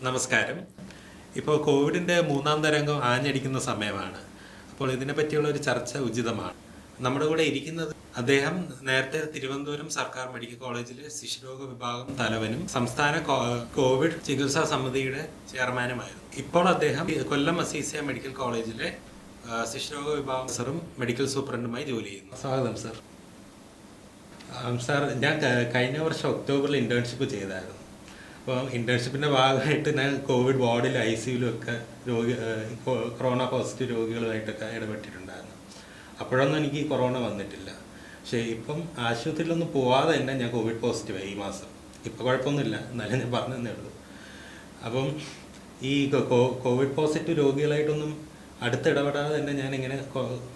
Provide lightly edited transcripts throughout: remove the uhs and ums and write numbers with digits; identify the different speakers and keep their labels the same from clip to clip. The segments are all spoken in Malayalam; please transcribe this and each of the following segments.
Speaker 1: നമസ്കാരം. ഇപ്പോൾ കോവിഡിൻ്റെ മൂന്നാം തരംഗം ആഞ്ഞടിക്കുന്ന സമയമാണ്. അപ്പോൾ ഇതിനെ പറ്റിയുള്ള ഒരു ചർച്ച ഉചിതമാണ്. നമ്മുടെ കൂടെ ഇരിക്കുന്നത് അദ്ദേഹം നേരത്തെ തിരുവനന്തപുരം സർക്കാർ മെഡിക്കൽ കോളേജിലെ ശിശുരോഗ വിഭാഗം തലവനും സംസ്ഥാന കോവിഡ് ചികിത്സാ സമിതിയുടെ ചെയർമാനുമായിരുന്നു. ഇപ്പോൾ അദ്ദേഹം കൊല്ലം അസീസിയ മെഡിക്കൽ കോളേജിലെ ശിശുരോഗ വിഭാഗം സറും മെഡിക്കൽ സൂപ്രണ്ടുമായി ജോലി ചെയ്യുന്നു. സ്വാഗതം സർ. സാർ, ഞാൻ കഴിഞ്ഞ വർഷം ഒക്ടോബറിൽ ഇന്റേൺഷിപ്പ് ചെയ്തായിരുന്നു. അപ്പോൾ ഇന്റേൺഷിപ്പിൻ്റെ ഭാഗമായിട്ട് ഞാൻ കോവിഡ് വാർഡിൽ ICUലും ഒക്കെ കൊറോണ പോസിറ്റീവ് രോഗികളുമായിട്ടൊക്കെ ഇടപെട്ടിട്ടുണ്ടായിരുന്നു. അപ്പോഴൊന്നും എനിക്ക് കൊറോണ വന്നിട്ടില്ല. പക്ഷേ ഇപ്പം ആശുപത്രിയിലൊന്നും പോവാതെ തന്നെ ഞാൻ കോവിഡ് പോസിറ്റീവായി ഈ മാസം. ഇപ്പോൾ കുഴപ്പമൊന്നുമില്ല, എന്നാലും ഞാൻ പറഞ്ഞു തന്നേ ഉള്ളൂ. അപ്പം ഈ കോവിഡ് പോസിറ്റീവ് രോഗികളായിട്ടൊന്നും അടുത്തിടപെടാതെ തന്നെ ഞാൻ ഇങ്ങനെ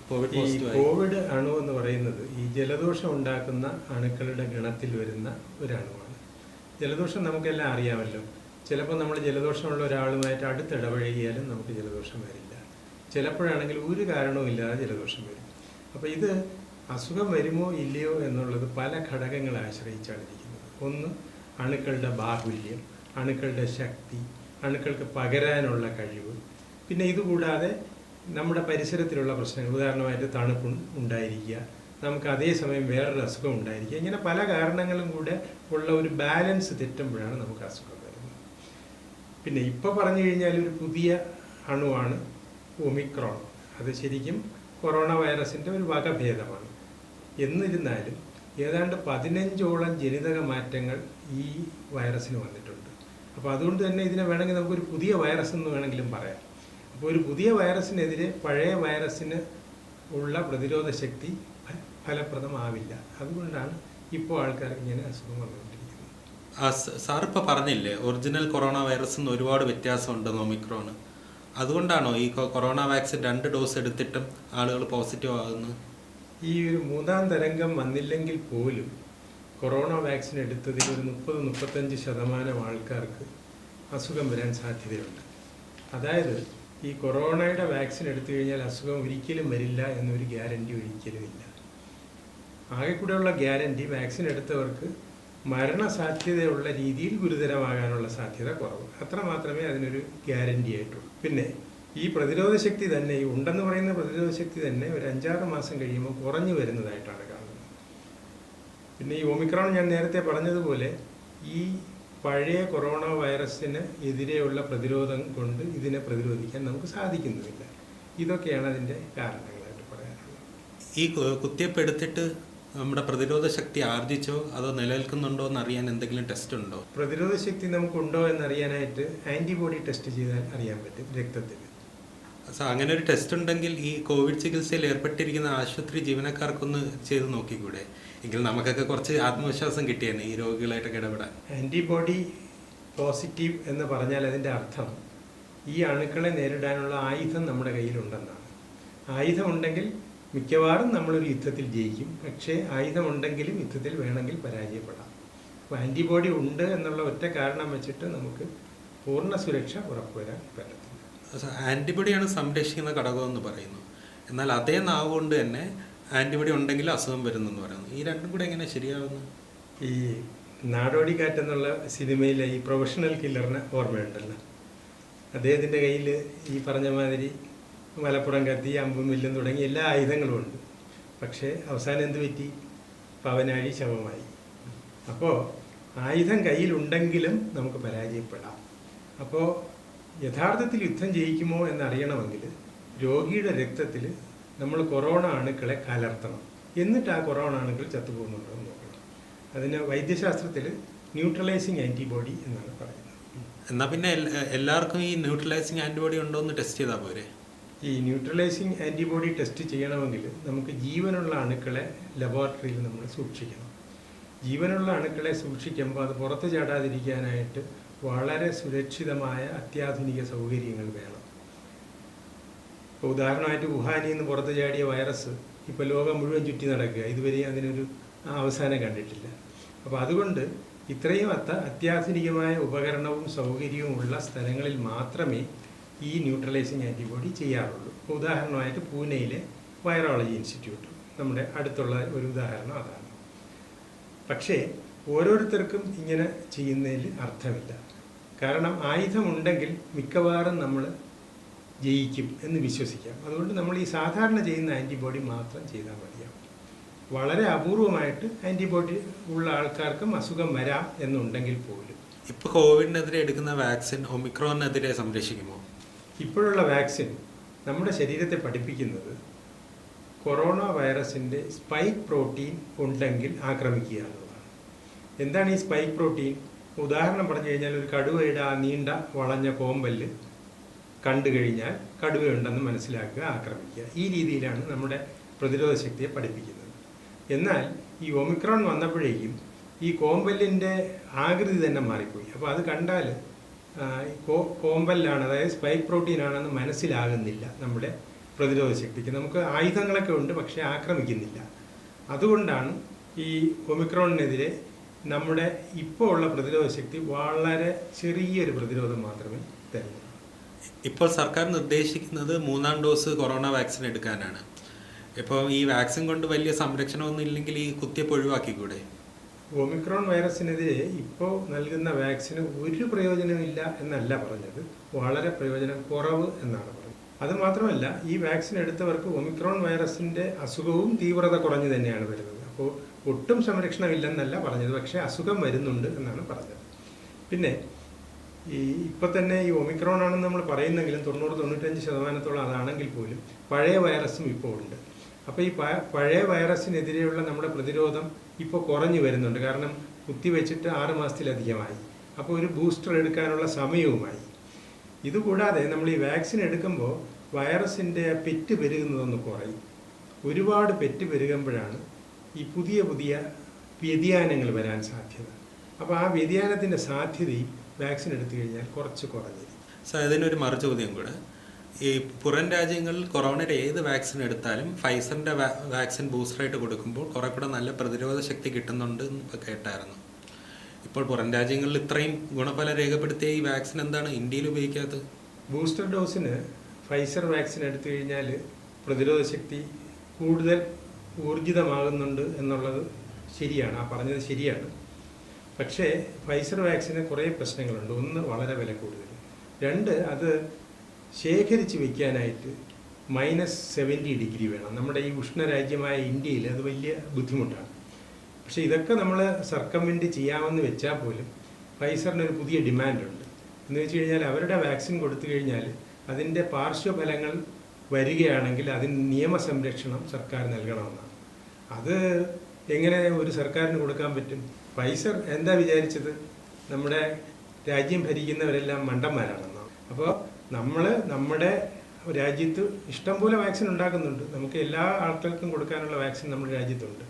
Speaker 1: കോവിഡ് പോസിറ്റീവ്.
Speaker 2: കോവിഡ് അണു എന്ന് പറയുന്നത് ഈ ജലദോഷം ഉണ്ടാക്കുന്ന അണുക്കളുടെ ഗണത്തിൽ വരുന്ന ഒരു അണുവാണ്. ജലദോഷം നമുക്കെല്ലാം അറിയാമല്ലോ. ചിലപ്പോൾ നമ്മൾ ജലദോഷമുള്ള ഒരാളുമായിട്ട് അടുത്തിടപഴകിയാലും നമുക്ക് ജലദോഷം വരില്ല. ചിലപ്പോഴാണെങ്കിൽ ഒരു കാരണവും ഇല്ലാതെ ജലദോഷം വരും. അപ്പോൾ ഇത് അസുഖം വരുമോ ഇല്ലയോ എന്നുള്ളത് പല ഘടകങ്ങളെ ആശ്രയിച്ചാണ് ഇരിക്കുന്നത്. ഒന്ന്, അണുക്കളുടെ ബാഹുല്യം, അണുക്കളുടെ ശക്തി, അണുക്കൾക്ക് പകരാനുള്ള കഴിവ്. പിന്നെ ഇതുകൂടാതെ നമ്മുടെ പരിസരത്തിലുള്ള പ്രശ്നങ്ങൾ, ഉദാഹരണമായിട്ട് തണുപ്പ് ഉണ്ടായിരിക്കുക, നമുക്ക് അതേസമയം വേറൊരു അസുഖം ഉണ്ടായിരിക്കുക. ഇങ്ങനെ പല കാരണങ്ങളും കൂടെ ഉള്ള ഒരു ബാലൻസ് തെറ്റുമ്പോഴാണ് നമുക്ക് അസുഖം വരുന്നത്. പിന്നെ ഇപ്പോൾ പറഞ്ഞു കഴിഞ്ഞാൽ ഒരു പുതിയ അണുവാണ് ഒമിക്രോൺ. അത് ശരിക്കും കൊറോണ വൈറസിൻ്റെ ഒരു വകഭേദമാണ്. എന്നിരുന്നാലും ഏതാണ്ട് 15ഓളം ജനിതക മാറ്റങ്ങൾ ഈ വൈറസിന് വന്നിട്ടുണ്ട്. അപ്പോൾ അതുകൊണ്ട് തന്നെ ഇതിനെ വേണമെങ്കിൽ നമുക്കൊരു പുതിയ വൈറസ് എന്ന് വേണമെങ്കിലും പറയാം. അപ്പോൾ ഒരു പുതിയ വൈറസിനെതിരെ പഴയ വൈറസിന് ഉള്ള പ്രതിരോധ ശക്തി ഫലപ്രദമാവില്ല. അതുകൊണ്ടാണ് ഇപ്പോൾ ആൾക്കാർക്ക് ഇങ്ങനെ അസുഖം വന്നുകൊണ്ടിരിക്കുന്നത്.
Speaker 1: സാർ ഇപ്പോൾ പറഞ്ഞില്ലേ ഒറിജിനൽ കൊറോണ വൈറസിന് ഒരുപാട് വ്യത്യാസമുണ്ടെന്ന് ഒമിക്രോൺ. അതുകൊണ്ടാണോ ഈ കൊറോണ വാക്സിൻ 2 ഡോസ് എടുത്തിട്ടും ആളുകൾ പോസിറ്റീവ് ആകുന്നത്?
Speaker 2: ഈ ഒരു മൂന്നാം തരംഗം വന്നില്ലെങ്കിൽ പോലും കൊറോണ വാക്സിൻ എടുത്തതിൽ ഒരു 30-35% ആൾക്കാർക്ക് അസുഖം വരാൻ സാധ്യതയുണ്ട്. അതായത് ഈ കൊറോണയുടെ വാക്സിൻ എടുത്തു കഴിഞ്ഞാൽ അസുഖം ഒരിക്കലും വരില്ല എന്നൊരു ഗ്യാരണ്ടി ഒരിക്കലും ഇല്ല. ആകെ കൂടെയുള്ള ഗ്യാരണ്ടി വാക്സിൻ എടുത്തവർക്ക് മരണസാധ്യതയുള്ള രീതിയിൽ ഗുരുതരമാകാനുള്ള സാധ്യത കുറവ്. അത്ര മാത്രമേ അതിനൊരു ഗ്യാരണ്ടി ആയിട്ടുള്ളൂ. പിന്നെ ഈ പ്രതിരോധ ശക്തി തന്നെ, ഈ ഉണ്ടെന്ന് പറയുന്ന പ്രതിരോധ ശക്തി തന്നെ ഒരു 5-6 മാസം കഴിയുമ്പോൾ കുറഞ്ഞു വരുന്നതായിട്ടാണ് കാണുന്നത്. പിന്നെ ഈ ഒമിക്രോൺ ഞാൻ നേരത്തെ പറഞ്ഞതുപോലെ ഈ പഴയ കൊറോണ വൈറസിന് എതിരെയുള്ള പ്രതിരോധം കൊണ്ട് ഇതിനെ പ്രതിരോധിക്കാൻ നമുക്ക് സാധിക്കുന്നുമില്ല. ഇതൊക്കെയാണ് അതിൻ്റെ കാരണങ്ങളായിട്ട് പറയാനുള്ളത്.
Speaker 1: ഈ കുത്തിവയ്പ്പ് എടുത്തിട്ട് നമ്മുടെ പ്രതിരോധ ശക്തി ആർജിച്ചോ അതോ നിലനിൽക്കുന്നുണ്ടോ എന്ന് അറിയാൻ എന്തെങ്കിലും ടെസ്റ്റ് ഉണ്ടോ?
Speaker 2: പ്രതിരോധ ശക്തി നമുക്കുണ്ടോ എന്നറിയാനായിട്ട് ആൻറ്റിബോഡി ടെസ്റ്റ് ചെയ്താൽ അറിയാൻ പറ്റും രക്തത്തിൽ.
Speaker 1: അങ്ങനെ ഒരു ടെസ്റ്റ് ഉണ്ടെങ്കിൽ ഈ കോവിഡ് ചികിത്സയിൽ ഏർപ്പെട്ടിരിക്കുന്ന ആശുപത്രി ജീവനക്കാർക്കൊന്ന് ചെയ്ത് നോക്കിക്കൂടെ? എങ്കിൽ നമുക്കൊക്കെ കുറച്ച് ആത്മവിശ്വാസം കിട്ടിയാണ് ഈ രോഗികളായിട്ടൊക്കെ ഇടപെടാൻ.
Speaker 2: ആൻറ്റിബോഡി പോസിറ്റീവ് എന്ന് പറഞ്ഞാൽ അതിൻ്റെ അർത്ഥം ഈ അണുക്കളെ നേരിടാനുള്ള ആയുധം നമ്മുടെ കയ്യിലുണ്ടെന്നാണ്. ആയുധം ഉണ്ടെങ്കിൽ മിക്കവാറും നമ്മളൊരു യുദ്ധത്തിൽ ജയിക്കും. പക്ഷേ ആയുധമുണ്ടെങ്കിലും യുദ്ധത്തിൽ വേണമെങ്കിൽ പരാജയപ്പെടാം. അപ്പോൾ ആൻറ്റിബോഡി ഉണ്ട് എന്നുള്ള ഒറ്റ കാരണം വെച്ചിട്ട് നമുക്ക് പൂർണ്ണ സുരക്ഷ ഉറപ്പുവരാൻ പറ്റത്തില്ല.
Speaker 1: ആൻറ്റിബോഡിയാണ് സംരക്ഷിക്കുന്ന ഘടകമെന്ന് പറയുന്നു. എന്നാൽ അതേ നാവ് കൊണ്ട് തന്നെ ആൻറ്റിബോഡി ഉണ്ടെങ്കിൽ അസുഖം വരുന്നെന്ന് പറയുന്നു. ഈ രണ്ടും കൂടെ എങ്ങനെ ശരിയാവുന്നു?
Speaker 2: ഈ നാടോടിക്കാറ്റ് എന്നുള്ള സിനിമയിലെ ഈ പ്രൊഫഷണൽ കില്ലറിന് ഓർമ്മയുണ്ടല്ലോ. അദ്ദേഹത്തിൻ്റെ കയ്യിൽ ഈ പറഞ്ഞ മാതിരി മലപ്പുറം കത്തി, അമ്പും വില്ലും തുടങ്ങി എല്ലാ ആയുധങ്ങളും ഉണ്ട്. പക്ഷേ അവസാനം എന്ത് പറ്റി? പവനാഴി ശവമായി. അപ്പോൾ ആയുധം കയ്യിലുണ്ടെങ്കിലും നമുക്ക് പരാജയപ്പെടാം. അപ്പോൾ യഥാർത്ഥത്തിൽ യുദ്ധം ജയിക്കുമോ എന്നറിയണമെങ്കിൽ രോഗിയുടെ രക്തത്തിൽ നമ്മൾ കൊറോണ അണുക്കളെ കലർത്തണം. എന്നിട്ട് ആ കൊറോണ അണുക്കൾ ചത്തുപോകുന്നുണ്ടോ എന്ന് നോക്കണം. അതിന് വൈദ്യശാസ്ത്രത്തിൽ ന്യൂട്രലൈസിങ് ആൻറ്റിബോഡി എന്നാണ് പറയുന്നത്.
Speaker 1: എന്നാൽ പിന്നെ എല്ലാവർക്കും ഈ ന്യൂട്രലൈസിങ് ആൻറ്റിബോഡി ഉണ്ടോ എന്ന് ടെസ്റ്റ് ചെയ്താൽ പോരെ?
Speaker 2: ഈ ന്യൂട്രലൈസിങ് ആൻറ്റിബോഡി ടെസ്റ്റ് ചെയ്യണമെങ്കിൽ നമുക്ക് ജീവനുള്ള അണുക്കളെ ലബോറട്ടറിയിൽ നമ്മൾ സൂക്ഷിക്കണം. ജീവനുള്ള അണുക്കളെ സൂക്ഷിക്കുമ്പോൾ അത് പുറത്ത് ചാടാതിരിക്കാനായിട്ട് വളരെ സുരക്ഷിതമായ അത്യാധുനിക സൗകര്യങ്ങൾ വേണം. ഇപ്പോൾ ഉദാഹരണമായിട്ട് വുഹാനിൽ നിന്ന് പുറത്ത് ചാടിയ വൈറസ് ഇപ്പോൾ ലോകം മുഴുവൻ ചുറ്റി നടക്കുക. ഇതുവരെ അതിനൊരു അവസാനം കണ്ടിട്ടില്ല. അപ്പോൾ അതുകൊണ്ട് ഇത്രയും അത്യാധുനികമായ ഉപകരണവും സൗകര്യവും ഉള്ള സ്ഥലങ്ങളിൽ മാത്രമേ ഈ ന്യൂട്രലൈസിങ് ആൻറ്റിബോഡി ചെയ്യാറുള്ളൂ. ഉദാഹരണമായിട്ട് പൂനെയിലെ വൈറോളജി ഇൻസ്റ്റിറ്റ്യൂട്ട് നമ്മുടെ അടുത്തുള്ള ഒരു ഉദാഹരണം അതാണ്. പക്ഷേ ഓരോരുത്തർക്കും ഇങ്ങനെ ചെയ്യുന്നതിൽ അർത്ഥമില്ല. കാരണം ആയുധമുണ്ടെങ്കിൽ മിക്കവാറും നമ്മൾ ജയിക്കും എന്ന് വിശ്വസിക്കാം. അതുകൊണ്ട് നമ്മൾ ഈ സാധാരണ ചെയ്യുന്ന ആൻറ്റിബോഡി മാത്രം ചെയ്താൽ മതിയാവും. വളരെ അപൂർവമായിട്ട് ആൻറ്റിബോഡി ഉള്ള ആൾക്കാർക്കും അസുഖം വരാം എന്നുണ്ടെങ്കിൽ പോലും.
Speaker 1: ഇപ്പോൾ കോവിഡിനെതിരെ എടുക്കുന്ന വാക്സിൻ ഒമിക്രോണിനെതിരെ സംരക്ഷിക്കുമോ?
Speaker 2: ഇപ്പോഴുള്ള വാക്സിൻ നമ്മുടെ ശരീരത്തെ പഠിപ്പിക്കുന്നത് കൊറോണ വൈറസിൻ്റെ സ്പൈക്ക് പ്രോട്ടീൻ ഉണ്ടെങ്കിൽ ആക്രമിക്കുക എന്നുള്ളതാണ്. എന്താണ് ഈ സ്പൈക്ക് പ്രോട്ടീൻ? ഉദാഹരണം പറഞ്ഞു കഴിഞ്ഞാൽ ഒരു കടുവയുടെ ആ നീണ്ട വളഞ്ഞ കോമ്പല് കണ്ടു കഴിഞ്ഞാൽ കടുവയുണ്ടെന്ന് മനസ്സിലാക്കുക, ആക്രമിക്കുക. ഈ രീതിയിലാണ് നമ്മുടെ പ്രതിരോധ ശക്തിയെ പഠിപ്പിക്കുന്നത്. എന്നാൽ ഈ ഒമിക്രോൺ വന്നപ്പോഴേക്കും ഈ കോമ്പലിൻ്റെ ആകൃതി തന്നെ മാറിപ്പോയി. അപ്പോൾ അത് കണ്ടാൽ കോമ്പലാണ്, അതായത് സ്പൈക്ക് പ്രോട്ടീൻ ആണെന്ന് മനസ്സിലാകുന്നില്ല നമ്മുടെ പ്രതിരോധ ശക്തിക്ക്. നമുക്ക് ആയുധങ്ങളൊക്കെ ഉണ്ട്, പക്ഷേ ആക്രമിക്കുന്നില്ല. അതുകൊണ്ടാണ് ഈ ഒമിക്രോണിനെതിരെ നമ്മുടെ ഇപ്പോൾ ഉള്ള പ്രതിരോധ ശക്തി വളരെ ചെറിയൊരു പ്രതിരോധം മാത്രമേ തരുന്നു.
Speaker 1: ഇപ്പോൾ സർക്കാർ നിർദ്ദേശിക്കുന്നത് 3-ാം ഡോസ് കൊറോണ വാക്സിൻ എടുക്കാനാണ്. ഇപ്പോൾ ഈ വാക്സിൻ കൊണ്ട് വലിയ സംരക്ഷണമൊന്നും ഇല്ലെങ്കിൽ ഈ കുത്തിവയ്പ്പ് ഒഴിവാക്കിക്കൂടെ?
Speaker 2: ഒമിക്രോൺ വൈറസിനെതിരെ ഇപ്പോൾ നൽകുന്ന വാക്സിന് ഒരു പ്രയോജനമില്ല എന്നല്ല പറഞ്ഞത്, വളരെ പ്രയോജനം കുറവ് എന്നാണ് പറഞ്ഞത്. അതുമാത്രമല്ല, ഈ വാക്സിൻ എടുത്തവർക്ക് ഒമിക്രോൺ വൈറസിൻ്റെ അസുഖവും തീവ്രത കുറഞ്ഞു തന്നെയാണ് വരുന്നത്. അപ്പോൾ ഒട്ടും സംരക്ഷണമില്ലെന്നല്ല പറഞ്ഞത്, പക്ഷേ അസുഖം വരുന്നുണ്ട് എന്നാണ് പറഞ്ഞത്. പിന്നെ ഇപ്പം തന്നെ ഈ ഒമിക്രോൺ ആണെന്ന് നമ്മൾ പറയുന്നെങ്കിലും 90-95% അതാണെങ്കിൽ പോലും പഴയ വൈറസും ഇപ്പോൾ ഉണ്ട്. അപ്പോൾ ഈ പഴയ വൈറസിനെതിരെയുള്ള നമ്മുടെ പ്രതിരോധം ഇപ്പോൾ കുറഞ്ഞു വരുന്നുണ്ട്. കാരണം കുത്തിവെച്ചിട്ട് 6 മാസത്തിലധികമായി. അപ്പോൾ ഒരു ബൂസ്റ്റർ എടുക്കാനുള്ള സമയവുമായി. ഇതുകൂടാതെ നമ്മൾ ഈ വാക്സിൻ എടുക്കുമ്പോൾ വൈറസിൻ്റെ പെറ്റ് പെരുകുന്നതൊന്ന് കുറയും. ഒരുപാട് പെറ്റ് പെരുകുമ്പോഴാണ് ഈ പുതിയ പുതിയ വ്യതിയാനങ്ങൾ വരാൻ സാധ്യത. അപ്പോൾ ആ വ്യതിയാനത്തിൻ്റെ സാധ്യതയും വാക്സിൻ എടുത്തു കഴിഞ്ഞാൽ കുറച്ച് കുറഞ്ഞിരിക്കും.
Speaker 1: സാർ, ഇതിനൊരു മറുചോദ്യം കൂടെ. ഈ പുറം രാജ്യങ്ങളിൽ കൊറോണയുടെ ഏത് വാക്സിൻ എടുത്താലും ഫൈസറിൻ്റെ വാക്സിൻ ബൂസ്റ്ററായിട്ട് കൊടുക്കുമ്പോൾ കുറെ കൂടെ നല്ല പ്രതിരോധ ശക്തി കിട്ടുന്നുണ്ട് എന്ന് കേട്ടായിരുന്നു. ഇപ്പോൾ പുറം രാജ്യങ്ങളിൽ ഇത്രയും ഗുണഫലം രേഖപ്പെടുത്തിയ ഈ വാക്സിൻ എന്താണ് ഇന്ത്യയിൽ ഉപയോഗിക്കാത്തത്?
Speaker 2: ബൂസ്റ്റർ ഡോസിന് ഫൈസർ വാക്സിൻ എടുത്തു കഴിഞ്ഞാൽ പ്രതിരോധ ശക്തി കൂടുതൽ ഊർജിതമാകുന്നുണ്ട് എന്നുള്ളത് ശരിയാണ്, ആ പറഞ്ഞത് ശരിയാണ്. പക്ഷേ ഫൈസർ വാക്സിന് കുറേ പ്രശ്നങ്ങളുണ്ട്. ഒന്ന്, വളരെ വില കൂടുതൽ. 2, അത് ശേഖരിച്ച് വയ്ക്കാനായിട്ട് -70 ഡിഗ്രി വേണം. നമ്മുടെ ഈ ഉഷ്ണരാജ്യമായ ഇന്ത്യയിൽ അത് വലിയ ബുദ്ധിമുട്ടാണ്. പക്ഷേ ഇതൊക്കെ നമ്മൾ സർക്കംവെൻറ്റ് ചെയ്യാമെന്ന് വെച്ചാൽ പോലും ഫൈസറിനൊരു പുതിയ ഡിമാൻഡുണ്ട്. എന്ന് വെച്ച് കഴിഞ്ഞാൽ അവരുടെ വാക്സിൻ കൊടുത്തു കഴിഞ്ഞാൽ അതിൻ്റെ പാർശ്വഫലങ്ങൾ വരികയാണെങ്കിൽ അതിന് നിയമസംരക്ഷണം സർക്കാർ നൽകണമെന്നാണ്. അത് എങ്ങനെ ഒരു സർക്കാരിന് കൊടുക്കാൻ പറ്റും? ഫൈസർ എന്താ വിചാരിച്ചത്? നമ്മുടെ രാജ്യം ഭരിക്കുന്നവരെല്ലാം മണ്ടന്മാരാണെന്നാണ്. അപ്പോൾ നമ്മൾ നമ്മുടെ രാജ്യത്ത് ഇഷ്ടംപോലെ വാക്സിൻ ഉണ്ടാക്കുന്നുണ്ട്. നമുക്ക് എല്ലാ ആൾക്കാർക്കും കൊടുക്കാനുള്ള വാക്സിൻ നമ്മുടെ രാജ്യത്തുണ്ട്.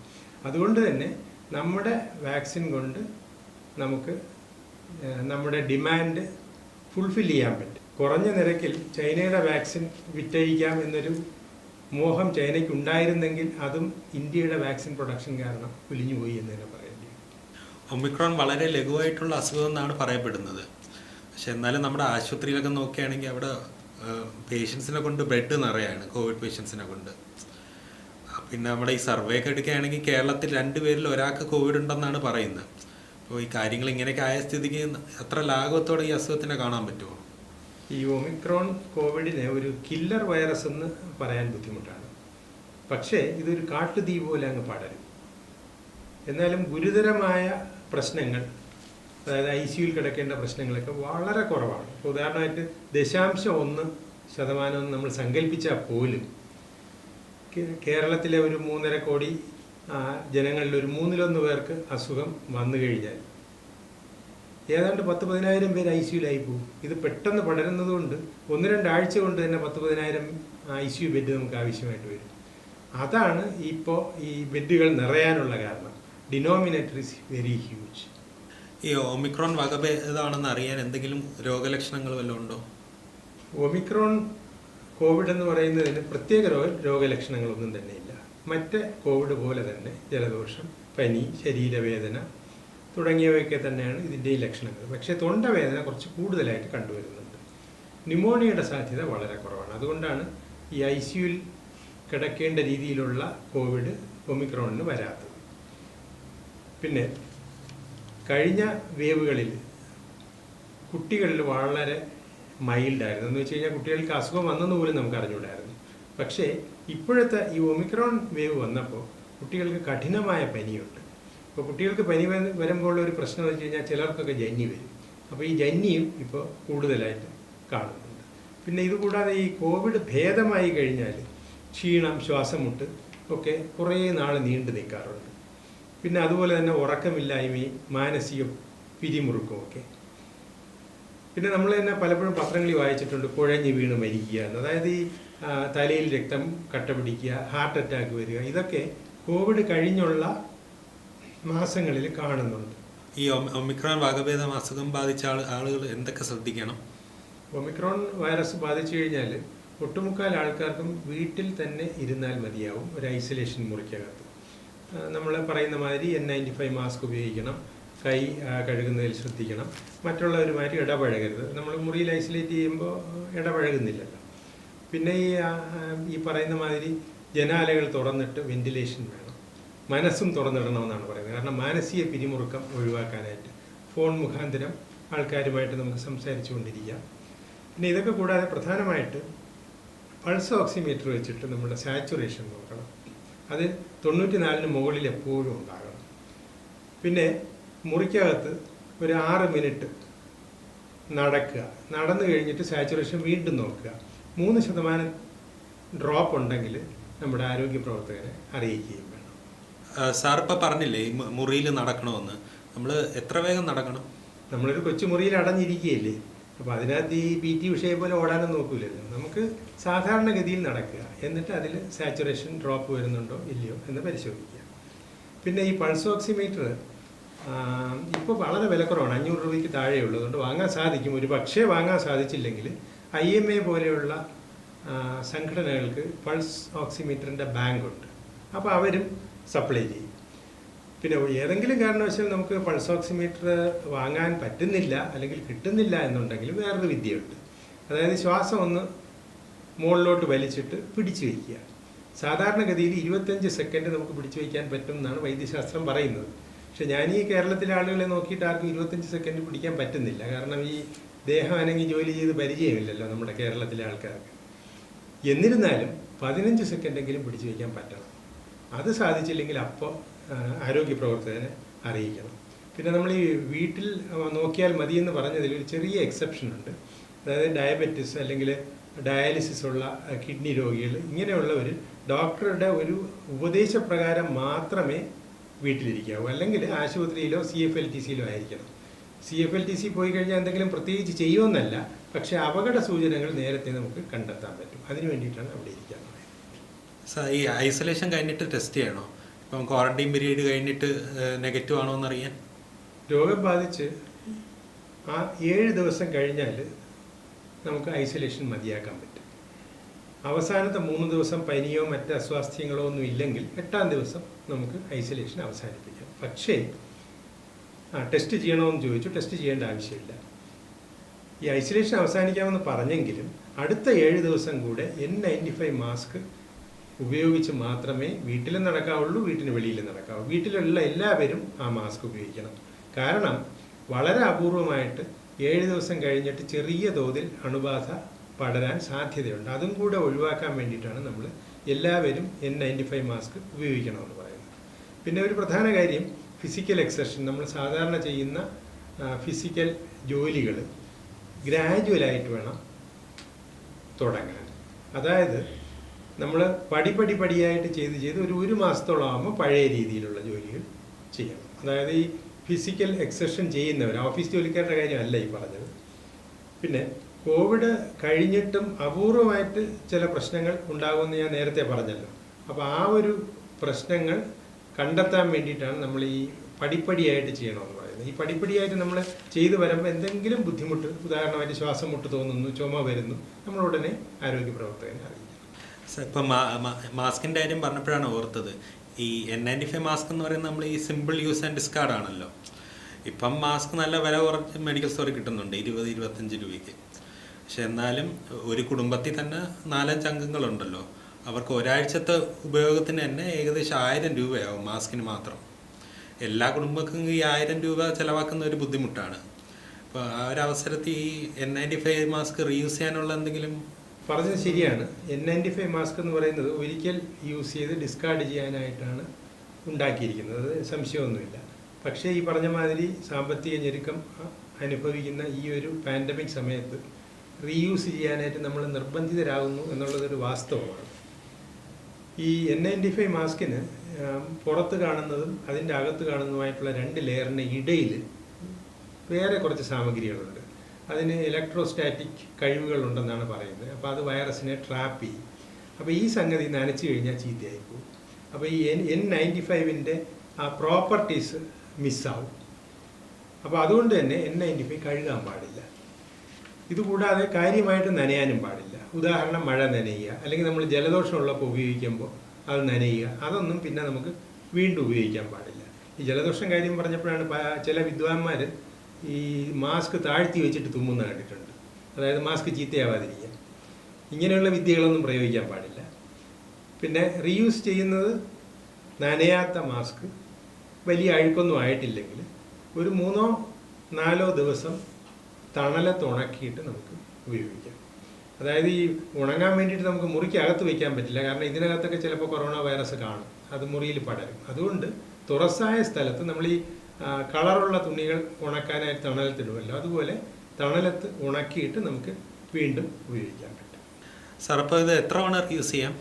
Speaker 2: അതുകൊണ്ട് തന്നെ നമ്മുടെ വാക്സിൻ കൊണ്ട് നമുക്ക് നമ്മുടെ ഡിമാൻഡ് ഫുൾഫിൽ ചെയ്യാൻ പറ്റും. കുറഞ്ഞ നിരക്കിൽ ചൈനയുടെ വാക്സിൻ വിറ്റഴിക്കാം എന്നൊരു മോഹം ചൈനയ്ക്ക് ഉണ്ടായിരുന്നെങ്കിൽ അതും ഇന്ത്യയുടെ വാക്സിൻ പ്രൊഡക്ഷൻ കാരണം കുലിഞ്ഞുപോയി എന്ന് തന്നെ പറയേണ്ടി വരും.
Speaker 1: ഒമിക്രോൺ വളരെ ലഘുവായിട്ടുള്ള അസുഖം എന്നാണ് പറയപ്പെടുന്നത്. പക്ഷെ എന്നാലും നമ്മുടെ ആശുപത്രിയിലൊക്കെ നോക്കുകയാണെങ്കിൽ അവിടെ പേഷ്യൻസിനെ കൊണ്ട് ബെഡ് നിറയാണ്, കോവിഡ് പേഷ്യൻസിനെ കൊണ്ട്. പിന്നെ നമ്മുടെ ഈ സർവേ ഒക്കെ എടുക്കുകയാണെങ്കിൽ കേരളത്തിൽ 2 പേരിൽ ഒരാൾക്ക് കോവിഡ് ഉണ്ടെന്നാണ് പറയുന്നത്. അപ്പോൾ ഈ കാര്യങ്ങൾ ഇങ്ങനെയൊക്കെ ആയ സ്ഥിതിക്ക് അത്ര ലാഘവത്തോടെ ഈ അസുഖത്തിനെ കാണാൻ പറ്റുമോ?
Speaker 2: ഈ ഒമിക്രോൺ കോവിഡിനെ ഒരു കില്ലർ വൈറസ് എന്ന് പറയാൻ ബുദ്ധിമുട്ടാണ്. പക്ഷേ ഇതൊരു കാട്ടുതീ പോലെ അങ്ങ് പടരും. എന്നാലും ഗുരുതരമായ പ്രശ്നങ്ങൾ, അതായത് ICUയിൽ കിടക്കേണ്ട പ്രശ്നങ്ങളൊക്കെ വളരെ കുറവാണ്. ഇപ്പോൾ ഉദാഹരണമായിട്ട് 0.1% നമ്മൾ സങ്കല്പിച്ചാൽ പോലും കേരളത്തിലെ ഒരു 3.5 കോടി ജനങ്ങളിൽ ഒരു 1/3 പേർക്ക് അസുഖം വന്നു കഴിഞ്ഞാൽ ഏതാണ്ട് 10-15 പേര് ICUയിലായി പോകും. ഇത് പെട്ടെന്ന് പടരുന്നത് കൊണ്ട് 1-2 ആഴ്ച കൊണ്ട് തന്നെ 10-15 ICU ബെഡ് നമുക്ക് ആവശ്യമായിട്ട് വരും. അതാണ് ഇപ്പോൾ ഈ ബെഡുകൾ നിറയാനുള്ള കാരണം. Denominator is very huge.
Speaker 1: ഈ ഒമിക്രോൺ വകഭേദമാണെന്ന് അറിയാൻ എന്തെങ്കിലും രോഗലക്ഷണങ്ങൾ വല്ലതും ഉണ്ടോ?
Speaker 2: ഒമിക്രോൺ കോവിഡ് എന്ന് പറയുന്നതിന് പ്രത്യേക രോഗലക്ഷണങ്ങളൊന്നും തന്നെയില്ല. മറ്റ് കോവിഡ് പോലെ തന്നെ ജലദോഷം, പനി, ശരീരവേദന തുടങ്ങിയവയൊക്കെ തന്നെയാണ് ഇതിൻ്റെ ഈ ലക്ഷണങ്ങൾ. പക്ഷേ തൊണ്ടവേദന കുറച്ച് കൂടുതലായിട്ട് കണ്ടുവരുന്നുണ്ട്. ന്യൂമോണിയയുടെ സാധ്യത വളരെ കുറവാണ്. അതുകൊണ്ടാണ് ഈ ICUയിൽ കിടക്കേണ്ട രീതിയിലുള്ള കോവിഡ് ഒമിക്രോണിന് വരാത്തത്. പിന്നെ കഴിഞ്ഞ വേവുകളിൽ കുട്ടികളിൽ വളരെ മൈൽഡായിരുന്നു. എന്ന് വെച്ച് കഴിഞ്ഞാൽ കുട്ടികൾക്ക് അസുഖം വന്നെന്ന് പോലും നമുക്ക് അറിഞ്ഞുകൂടായിരുന്നു. പക്ഷേ ഇപ്പോഴത്തെ ഈ ഒമിക്രോൺ വേവ് വന്നപ്പോൾ കുട്ടികൾക്ക് കഠിനമായ പനിയുണ്ട്. അപ്പോൾ കുട്ടികൾക്ക് പനി വരുമ്പോൾ ഒരു പ്രശ്നം എന്ന് വെച്ച് കഴിഞ്ഞാൽ ചിലർക്കൊക്കെ ജന്നി വരും. അപ്പോൾ ഈ ജന്നിയും ഇപ്പോൾ കൂടുതലായിട്ട് കാണുന്നുണ്ട്. പിന്നെ ഇതുകൂടാതെ ഈ കോവിഡ് ഭേദമായി കഴിഞ്ഞാൽ ക്ഷീണം, ശ്വാസം മുട്ട് ഒക്കെ കുറേ നാൾ നീണ്ടു നിൽക്കാറുണ്ട്. പിന്നെ അതുപോലെ തന്നെ ഉറക്കമില്ലായ്മയും മാനസിക പിരിമുറുക്കവും ഒക്കെ. പിന്നെ നമ്മൾ തന്നെ പലപ്പോഴും പത്രങ്ങളിൽ വായിച്ചിട്ടുണ്ട് കുഴഞ്ഞു വീണ് മരിക്കുക എന്ന്. അതായത് ഈ തലയിൽ രക്തം കട്ട പിടിക്കുക, ഹാർട്ട് അറ്റാക്ക് വരിക, ഇതൊക്കെ കോവിഡ് കഴിഞ്ഞുള്ള മാസങ്ങളിൽ കാണുന്നുണ്ട്.
Speaker 1: ഈ ഒമിക്രോൺ വകഭേദം അസുഖം ബാധിച്ച ആളുകൾ എന്തൊക്കെ ശ്രദ്ധിക്കണം?
Speaker 2: ഒമിക്രോൺ വൈറസ് ബാധിച്ചു കഴിഞ്ഞാൽ ഒട്ടുമുക്കാൽ ആൾക്കാർക്കും വീട്ടിൽ തന്നെ ഇരുന്നാൽ മതിയാവും, ഒരു ഐസൊലേഷൻ മുറിക്കകത്ത്. നമ്മൾ പറയുന്ന മാതിരി N95 മാസ്ക് ഉപയോഗിക്കണം, കൈ കഴുകുന്നതിൽ ശ്രദ്ധിക്കണം, മറ്റുള്ളവരുമായിട്ട് ഇടപഴകരുത്. നമ്മൾ മുറിയിൽ ഐസൊലേറ്റ് ചെയ്യുമ്പോൾ ഇടപഴകുന്നില്ലല്ലോ. പിന്നെ ഈ പറയുന്ന മാതിരി ജനാലകൾ തുറന്നിട്ട് വെന്റിലേഷൻ വേണം, മനസ്സും തുറന്നിടണമെന്നാണ് പറയുന്നത്. കാരണം മാനസിക പിരിമുറുക്കം ഒഴിവാക്കാനായിട്ട് ഫോൺ മുഖാന്തരം ആൾക്കാരുമായിട്ട് നമുക്ക് സംസാരിച്ചു കൊണ്ടിരിക്കാം. പിന്നെ ഇതൊക്കെ കൂടാതെ പ്രധാനമായിട്ട് പൾസ് ഓക്സിമീറ്റർ വെച്ചിട്ട് നമ്മുടെ സാച്ചുറേഷൻ നോക്കണം. അത് 94-ന് മുകളിൽ എപ്പോഴും ഉണ്ടാകണം. പിന്നെ മുറിക്കകത്ത് ഒരു 6 മിനിറ്റ് നടക്കുക, നടന്നു കഴിഞ്ഞിട്ട് സാച്ചുറേഷൻ വീണ്ടും നോക്കുക. 3% ഡ്രോപ്പ് ഉണ്ടെങ്കിൽ നമ്മുടെ ആരോഗ്യ പ്രവർത്തകരെ അറിയിക്കുകയും വേണം.
Speaker 1: സാർ ഇപ്പം പറഞ്ഞില്ലേ ഈ മുറിയിൽ നടക്കണമെന്ന്, നമ്മൾ എത്ര വേഗം നടക്കണം?
Speaker 2: നമ്മളൊരു കൊച്ചു മുറിയിൽ അടഞ്ഞിരിക്കുകയല്ലേ, അപ്പോൾ അതിനകത്ത് ഈ PT ഉഷയെ പോലെ ഓടാനും നോക്കൂലല്ലോ. നമുക്ക് സാധാരണഗതിയിൽ നടക്കുക, എന്നിട്ട് അതിൽ സാച്ചുറേഷൻ ഡ്രോപ്പ് വരുന്നുണ്ടോ ഇല്ലയോ എന്ന് പരിശോധിക്കുക. പിന്നെ ഈ പൾസ് ഓക്സിമീറ്റർ ഇപ്പോൾ വളരെ വിലക്കുറവാണ്, 500 രൂപയ്ക്ക് താഴെയുള്ളൂ. അതുകൊണ്ട് വാങ്ങാൻ സാധിക്കും. ഒരു പക്ഷേ വാങ്ങാൻ സാധിച്ചില്ലെങ്കിൽ IMA പോലെയുള്ള സംഘടനകൾക്ക് പൾസ് ഓക്സിമീറ്ററിൻ്റെ ബാങ്കുണ്ട്, അപ്പോൾ അവരും സപ്ലൈ ചെയ്യും. പിന്നെ ഏതെങ്കിലും കാരണവശാൽ നമുക്ക് പൾസ് ഓക്സിമീറ്റർ വാങ്ങാൻ പറ്റുന്നില്ല അല്ലെങ്കിൽ കിട്ടുന്നില്ല എന്നുണ്ടെങ്കിൽ വേറൊരു വിദ്യയുണ്ട്. അതായത് ശ്വാസം ഒന്ന് മുകളിലോട്ട് വലിച്ചിട്ട് പിടിച്ചു വയ്ക്കുക. സാധാരണഗതിയിൽ 25 സെക്കൻഡ് നമുക്ക് പിടിച്ചു വയ്ക്കാൻ പറ്റും എന്നാണ് വൈദ്യശാസ്ത്രം പറയുന്നത്. പക്ഷെ ഞാൻ ഈ കേരളത്തിലെ ആളുകളെ നോക്കിയിട്ട് ആർക്കും 25 സെക്കൻഡ് പിടിക്കാൻ പറ്റുന്നില്ല. കാരണം ഈ ദേഹം അനങ്ങി ജോലി ചെയ്ത് പരിചയമില്ലല്ലോ നമ്മുടെ കേരളത്തിലെ ആൾക്കാർക്ക്. എന്നിരുന്നാലും 15 സെക്കൻഡെങ്കിലും പിടിച്ചു വയ്ക്കാൻ പറ്റണം. അത് സാധിച്ചില്ലെങ്കിൽ അപ്പോൾ ആരോഗ്യ പ്രവർത്തകനെ അറിയിക്കണം. പിന്നെ നമ്മൾ ഈ വീട്ടിൽ നോക്കിയാൽ മതിയെന്ന് പറഞ്ഞതിൽ ഒരു ചെറിയ എക്സെപ്ഷൻ ഉണ്ട്. അതായത് ഡയബറ്റിസ് അല്ലെങ്കിൽ ഡയാലിസിസ് ഉള്ള കിഡ്നി രോഗികൾ, ഇങ്ങനെയുള്ളവർ ഡോക്ടറുടെ ഒരു ഉപദേശപ്രകാരം മാത്രമേ വീട്ടിലിരിക്കാവൂ. അല്ലെങ്കിൽ ആശുപത്രിയിലോ CFLTCയിലോ ആയിരിക്കണം. CFLTC പോയി കഴിഞ്ഞാൽ എന്തെങ്കിലും പ്രത്യേകിച്ച് ചെയ്യുമെന്നല്ല, പക്ഷേ അപകട സൂചനകൾ നേരത്തെ നമുക്ക് കണ്ടെത്താൻ പറ്റും. അതിന് വേണ്ടിയിട്ടാണ് അവിടെ ഇരിക്കാൻ പറയുന്നത്.
Speaker 1: ഈ ഐസൊലേഷൻ കഴിഞ്ഞിട്ട് ടെസ്റ്റ് ചെയ്യണോ? ഇപ്പം ക്വാറന്റൈൻ പീരീഡ് കഴിഞ്ഞിട്ട് നെഗറ്റീവ് ആണോ എന്നറിയാൻ?
Speaker 2: രോഗം ബാധിച്ച് ആ 7 ദിവസം കഴിഞ്ഞാൽ നമുക്ക് ഐസൊലേഷൻ മതിയാക്കാൻ പറ്റും. അവസാനത്തെ 3 ദിവസം പനിയോ മറ്റ് അസ്വാസ്ഥ്യങ്ങളോ ഒന്നും ഇല്ലെങ്കിൽ 8-ാം ദിവസം നമുക്ക് ഐസൊലേഷൻ അവസാനിപ്പിക്കാം. പക്ഷേ ടെസ്റ്റ് ചെയ്യണമെന്ന് ചോദിച്ചു, ടെസ്റ്റ് ചെയ്യേണ്ട ആവശ്യമില്ല. ഈ ഐസൊലേഷൻ അവസാനിക്കാമെന്ന് പറഞ്ഞെങ്കിലും അടുത്ത 7 ദിവസം കൂടെ N95 മാസ്ക് ഉപയോഗിച്ച് മാത്രമേ വീട്ടിലും നടക്കാവുള്ളൂ, വീട്ടിന് വെളിയിലും നടക്കാവൂ. വീട്ടിലുള്ള എല്ലാവരും ആ മാസ്ക് ഉപയോഗിക്കണം. കാരണം വളരെ അപൂർവമായിട്ട് 7 ദിവസം കഴിഞ്ഞിട്ട് ചെറിയ തോതിൽ അണുബാധ പടരാൻ സാധ്യതയുണ്ട്. അതും കൂടെ ഒഴിവാക്കാൻ വേണ്ടിയിട്ടാണ് നമ്മൾ എല്ലാവരും N95 മാസ്ക് ഉപയോഗിക്കണമെന്ന് പറയുന്നത്. പിന്നെ ഒരു പ്രധാന കാര്യം ഫിസിക്കൽ എക്സർഷൻ. നമ്മൾ സാധാരണ ചെയ്യുന്ന ഫിസിക്കൽ ജോലികൾ ഗ്രാജുവലായിട്ട് വേണം തുടങ്ങാൻ. അതായത് നമ്മൾ പടിയായിട്ട് ചെയ്ത് ഒരു മാസത്തോളം ആകുമ്പോൾ പഴയ രീതിയിലുള്ള ജോലികൾ ചെയ്യണം. അതായത് ഈ ഫിസിക്കൽ എക്സർഷൻ ചെയ്യുന്നവർ, ഓഫീസ് ജോലിക്കാരുടെ കാര്യമല്ല ഈ പറഞ്ഞത്. പിന്നെ കോവിഡ് കഴിഞ്ഞിട്ടും അപൂർവമായിട്ട് ചില പ്രശ്നങ്ങൾ ഉണ്ടാകുമെന്ന് ഞാൻ നേരത്തെ പറഞ്ഞല്ലോ. അപ്പോൾ ആ ഒരു പ്രശ്നങ്ങൾ കണ്ടെത്താൻ വേണ്ടിയിട്ടാണ് നമ്മൾ ഈ പടിയായിട്ട് ചെയ്യണമെന്ന് പറയുന്നത്. ഈ പടിയായിട്ട് നമ്മൾ ചെയ്തു വരുമ്പോൾ എന്തെങ്കിലും ബുദ്ധിമുട്ട്, ഉദാഹരണമായിട്ട് ശ്വാസം മുട്ട് തോന്നുന്നു, ചുമ വരുന്നു, നമ്മൾ ഉടനെ ആരോഗ്യ പ്രവർത്തകനെ അറിയിക്കും.
Speaker 1: ഇപ്പം മാസ്കിൻ്റെ കാര്യം പറഞ്ഞപ്പോഴാണ് ഓർത്തത്, ഈ N95 മാസ്ക് എന്ന് പറയുന്നത് നമ്മൾ ഈ സിമ്പിൾ യൂസ് ആൻഡ് ഡിസ്കാർഡ് ആണല്ലോ. ഇപ്പം മാസ്ക് നല്ല വില കുറച്ച് മെഡിക്കൽ സ്റ്റോറിൽ കിട്ടുന്നുണ്ട്, 20-25 രൂപയ്ക്ക്. പക്ഷെ എന്നാലും ഒരു കുടുംബത്തിൽ തന്നെ 4-5 അംഗങ്ങളുണ്ടല്ലോ, അവർക്ക് ഒരാഴ്ചത്തെ ഉപയോഗത്തിന് തന്നെ ഏകദേശം 1000 രൂപയാവും മാസ്കിന് മാത്രം. എല്ലാ കുടുംബക്കും ഈ 1000 രൂപ ചിലവാക്കുന്ന ഒരു ബുദ്ധിമുട്ടാണ്. അപ്പോൾ ആ ഒരു അവസരത്തിൽ ഈ N95 മാസ്ക് റീയൂസ് ചെയ്യാനുള്ള എന്തെങ്കിലും?
Speaker 2: പറഞ്ഞത് ശരിയാണ്. N95 മാസ്ക് എന്ന് പറയുന്നത് ഒരിക്കൽ യൂസ് ചെയ്ത് ഡിസ്കാർഡ് ചെയ്യാനായിട്ടാണ് ഉണ്ടാക്കിയിരിക്കുന്നത്, അത് സംശയമൊന്നുമില്ല. പക്ഷേ ഈ പറഞ്ഞ മാതിരി സാമ്പത്തിക ഞെരുക്കം അനുഭവിക്കുന്ന ഈ ഒരു പാൻഡമിക് സമയത്ത് റീയൂസ് ചെയ്യാനായിട്ട് നമ്മൾ നിർബന്ധിതരാകുന്നു എന്നുള്ളതൊരു വാസ്തവമാണ്. ഈ N95 മാസ്കിന് പുറത്ത് കാണുന്നതും അതിൻ്റെ അകത്ത് കാണുന്നതുമായിട്ടുള്ള 2 ലെയറിന് ഇടയിൽ വേറെ കുറച്ച് സാമഗ്രികളുണ്ട്. അതിന് ഇലക്ട്രോസ്റ്റാറ്റിക് കഴിവുകളുണ്ടെന്നാണ് പറയുന്നത്. അപ്പോൾ അത് വൈറസിനെ ട്രാപ്പ് ചെയ്യും. അപ്പോൾ ഈ സംഗതി നനച്ചു കഴിഞ്ഞാൽ ചീത്തയായി പോകും. അപ്പോൾ ഈ N95ൻ്റെ ആ പ്രോപ്പർട്ടീസ് മിസ്സാവും. അപ്പോൾ അതുകൊണ്ട് തന്നെ N95 കഴുകാൻ പാടില്ല. ഇതുകൂടാതെ കാര്യമായിട്ട് നനയാനും പാടില്ല. ഉദാഹരണം മഴ നനയുക, അല്ലെങ്കിൽ നമ്മൾ ജലദോഷമുള്ളപ്പോൾ ഉപയോഗിക്കുമ്പോൾ അത് നനയുക, അതൊന്നും പിന്നെ നമുക്ക് വീണ്ടും ഉപയോഗിക്കാൻ പാടില്ല. ഈ ജലദോഷം കാര്യം പറഞ്ഞപ്പോഴാണ് ചില വിദ്വാൻമാർ ഈ മാസ്ക് താഴ്ത്തി വെച്ചിട്ട് തുമ്മുന്ന കണ്ടിട്ടുണ്ട്. അതായത് മാസ്ക് ചീത്തയാവാതിരിക്കാൻ. ഇങ്ങനെയുള്ള വിദ്യകളൊന്നും പ്രയോഗിക്കാൻ പാടില്ല. പിന്നെ റീയൂസ് ചെയ്യുന്നത് നനയാത്ത മാസ്ക് വലിയ അഴുക്കൊന്നും ആയിട്ടില്ലെങ്കിൽ ഒരു 3-4 ദിവസം തണലത്ത് ഉണക്കിയിട്ട് നമുക്ക് ഉപയോഗിക്കാം. അതായത് ഈ ഉണങ്ങാൻ വേണ്ടിയിട്ട് നമുക്ക് മുറിക്ക് അകത്ത് വയ്ക്കാൻ പറ്റില്ല, കാരണം ഇതിനകത്തൊക്കെ ചിലപ്പോൾ കൊറോണ വൈറസ് കാണും, അത് മുറിയിൽ പടരും. അതുകൊണ്ട് തുറസായ സ്ഥലത്ത് നമ്മൾ ഈ കളറുള്ള തുണികൾ ഉണക്കാനായിട്ട് തണലത്തിടുമല്ലോ, അതുപോലെ തണലത്ത് ഉണക്കിയിട്ട് നമുക്ക് വീണ്ടും ഉപയോഗിക്കാൻ പറ്റും.
Speaker 1: സാർ, അപ്പോൾ ഇത് എത്ര തവണ റീയൂസ് ചെയ്യാം?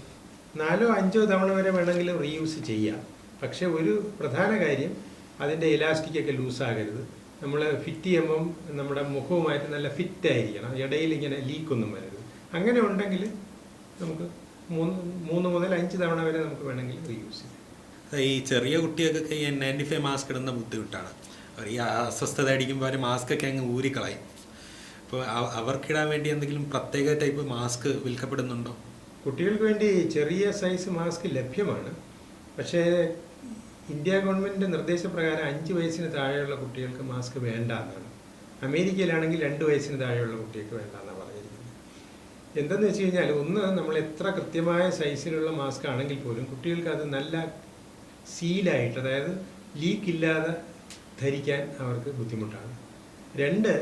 Speaker 2: 4-5 തവണ വരെ വേണമെങ്കിലും റീയൂസ് ചെയ്യാം. പക്ഷേ ഒരു പ്രധാന കാര്യം, അതിൻ്റെ ഇലാസ്റ്റിക്കൊക്കെ ലൂസാകരുത്. നമ്മൾ ഫിറ്റ് ചെയ്യുമ്പം നമ്മുടെ മുഖവുമായിട്ട് നല്ല ഫിറ്റായിരിക്കണം, ഇടയിൽ ഇങ്ങനെ ലീക്കൊന്നും വരരുത്. അങ്ങനെ ഉണ്ടെങ്കിൽ നമുക്ക് 3 മുതൽ 5 തവണ വരെ നമുക്ക് വേണമെങ്കിൽ റീയൂസ് ചെയ്യാം.
Speaker 1: ഈ ചെറിയ കുട്ടികൾക്കൊക്കെ ഈ N95 മാസ്ക് ഇടുന്ന ബുദ്ധിമുട്ടാണ്. അവർ ഈ അസ്വസ്ഥത അടിക്കുമ്പോൾ അവർ മാസ്കൊക്കെ അങ്ങ് ഊരിക്കളയും. അപ്പോൾ അവർക്കിടാൻ വേണ്ടി എന്തെങ്കിലും പ്രത്യേക ടൈപ്പ് മാസ്ക് വിൽക്കപ്പെടുന്നുണ്ടോ?
Speaker 2: കുട്ടികൾക്ക് വേണ്ടി ചെറിയ സൈസ് മാസ്ക് ലഭ്യമാണ്. പക്ഷേ ഇന്ത്യ ഗവൺമെൻറ്റിൻ്റെ നിർദ്ദേശപ്രകാരം 5 വയസ്സിന് താഴെയുള്ള കുട്ടികൾക്ക് മാസ്ക് വേണ്ട എന്നാണ്. അമേരിക്കയിലാണെങ്കിൽ 2 വയസ്സിന് താഴെയുള്ള കുട്ടികൾക്ക് വേണ്ട എന്നാണ് പറഞ്ഞിരിക്കുന്നത്. എന്തെന്ന് വെച്ച് കഴിഞ്ഞാൽ, ഒന്ന്, നമ്മൾ എത്ര കൃത്യമായ സൈസിലുള്ള മാസ്ക് ആണെങ്കിൽ പോലും കുട്ടികൾക്ക് അത് നല്ല സീലായിട്ട്, അതായത് ലീക്കില്ലാതെ ധരിക്കാൻ അവർക്ക് ബുദ്ധിമുട്ടാണ്. 2,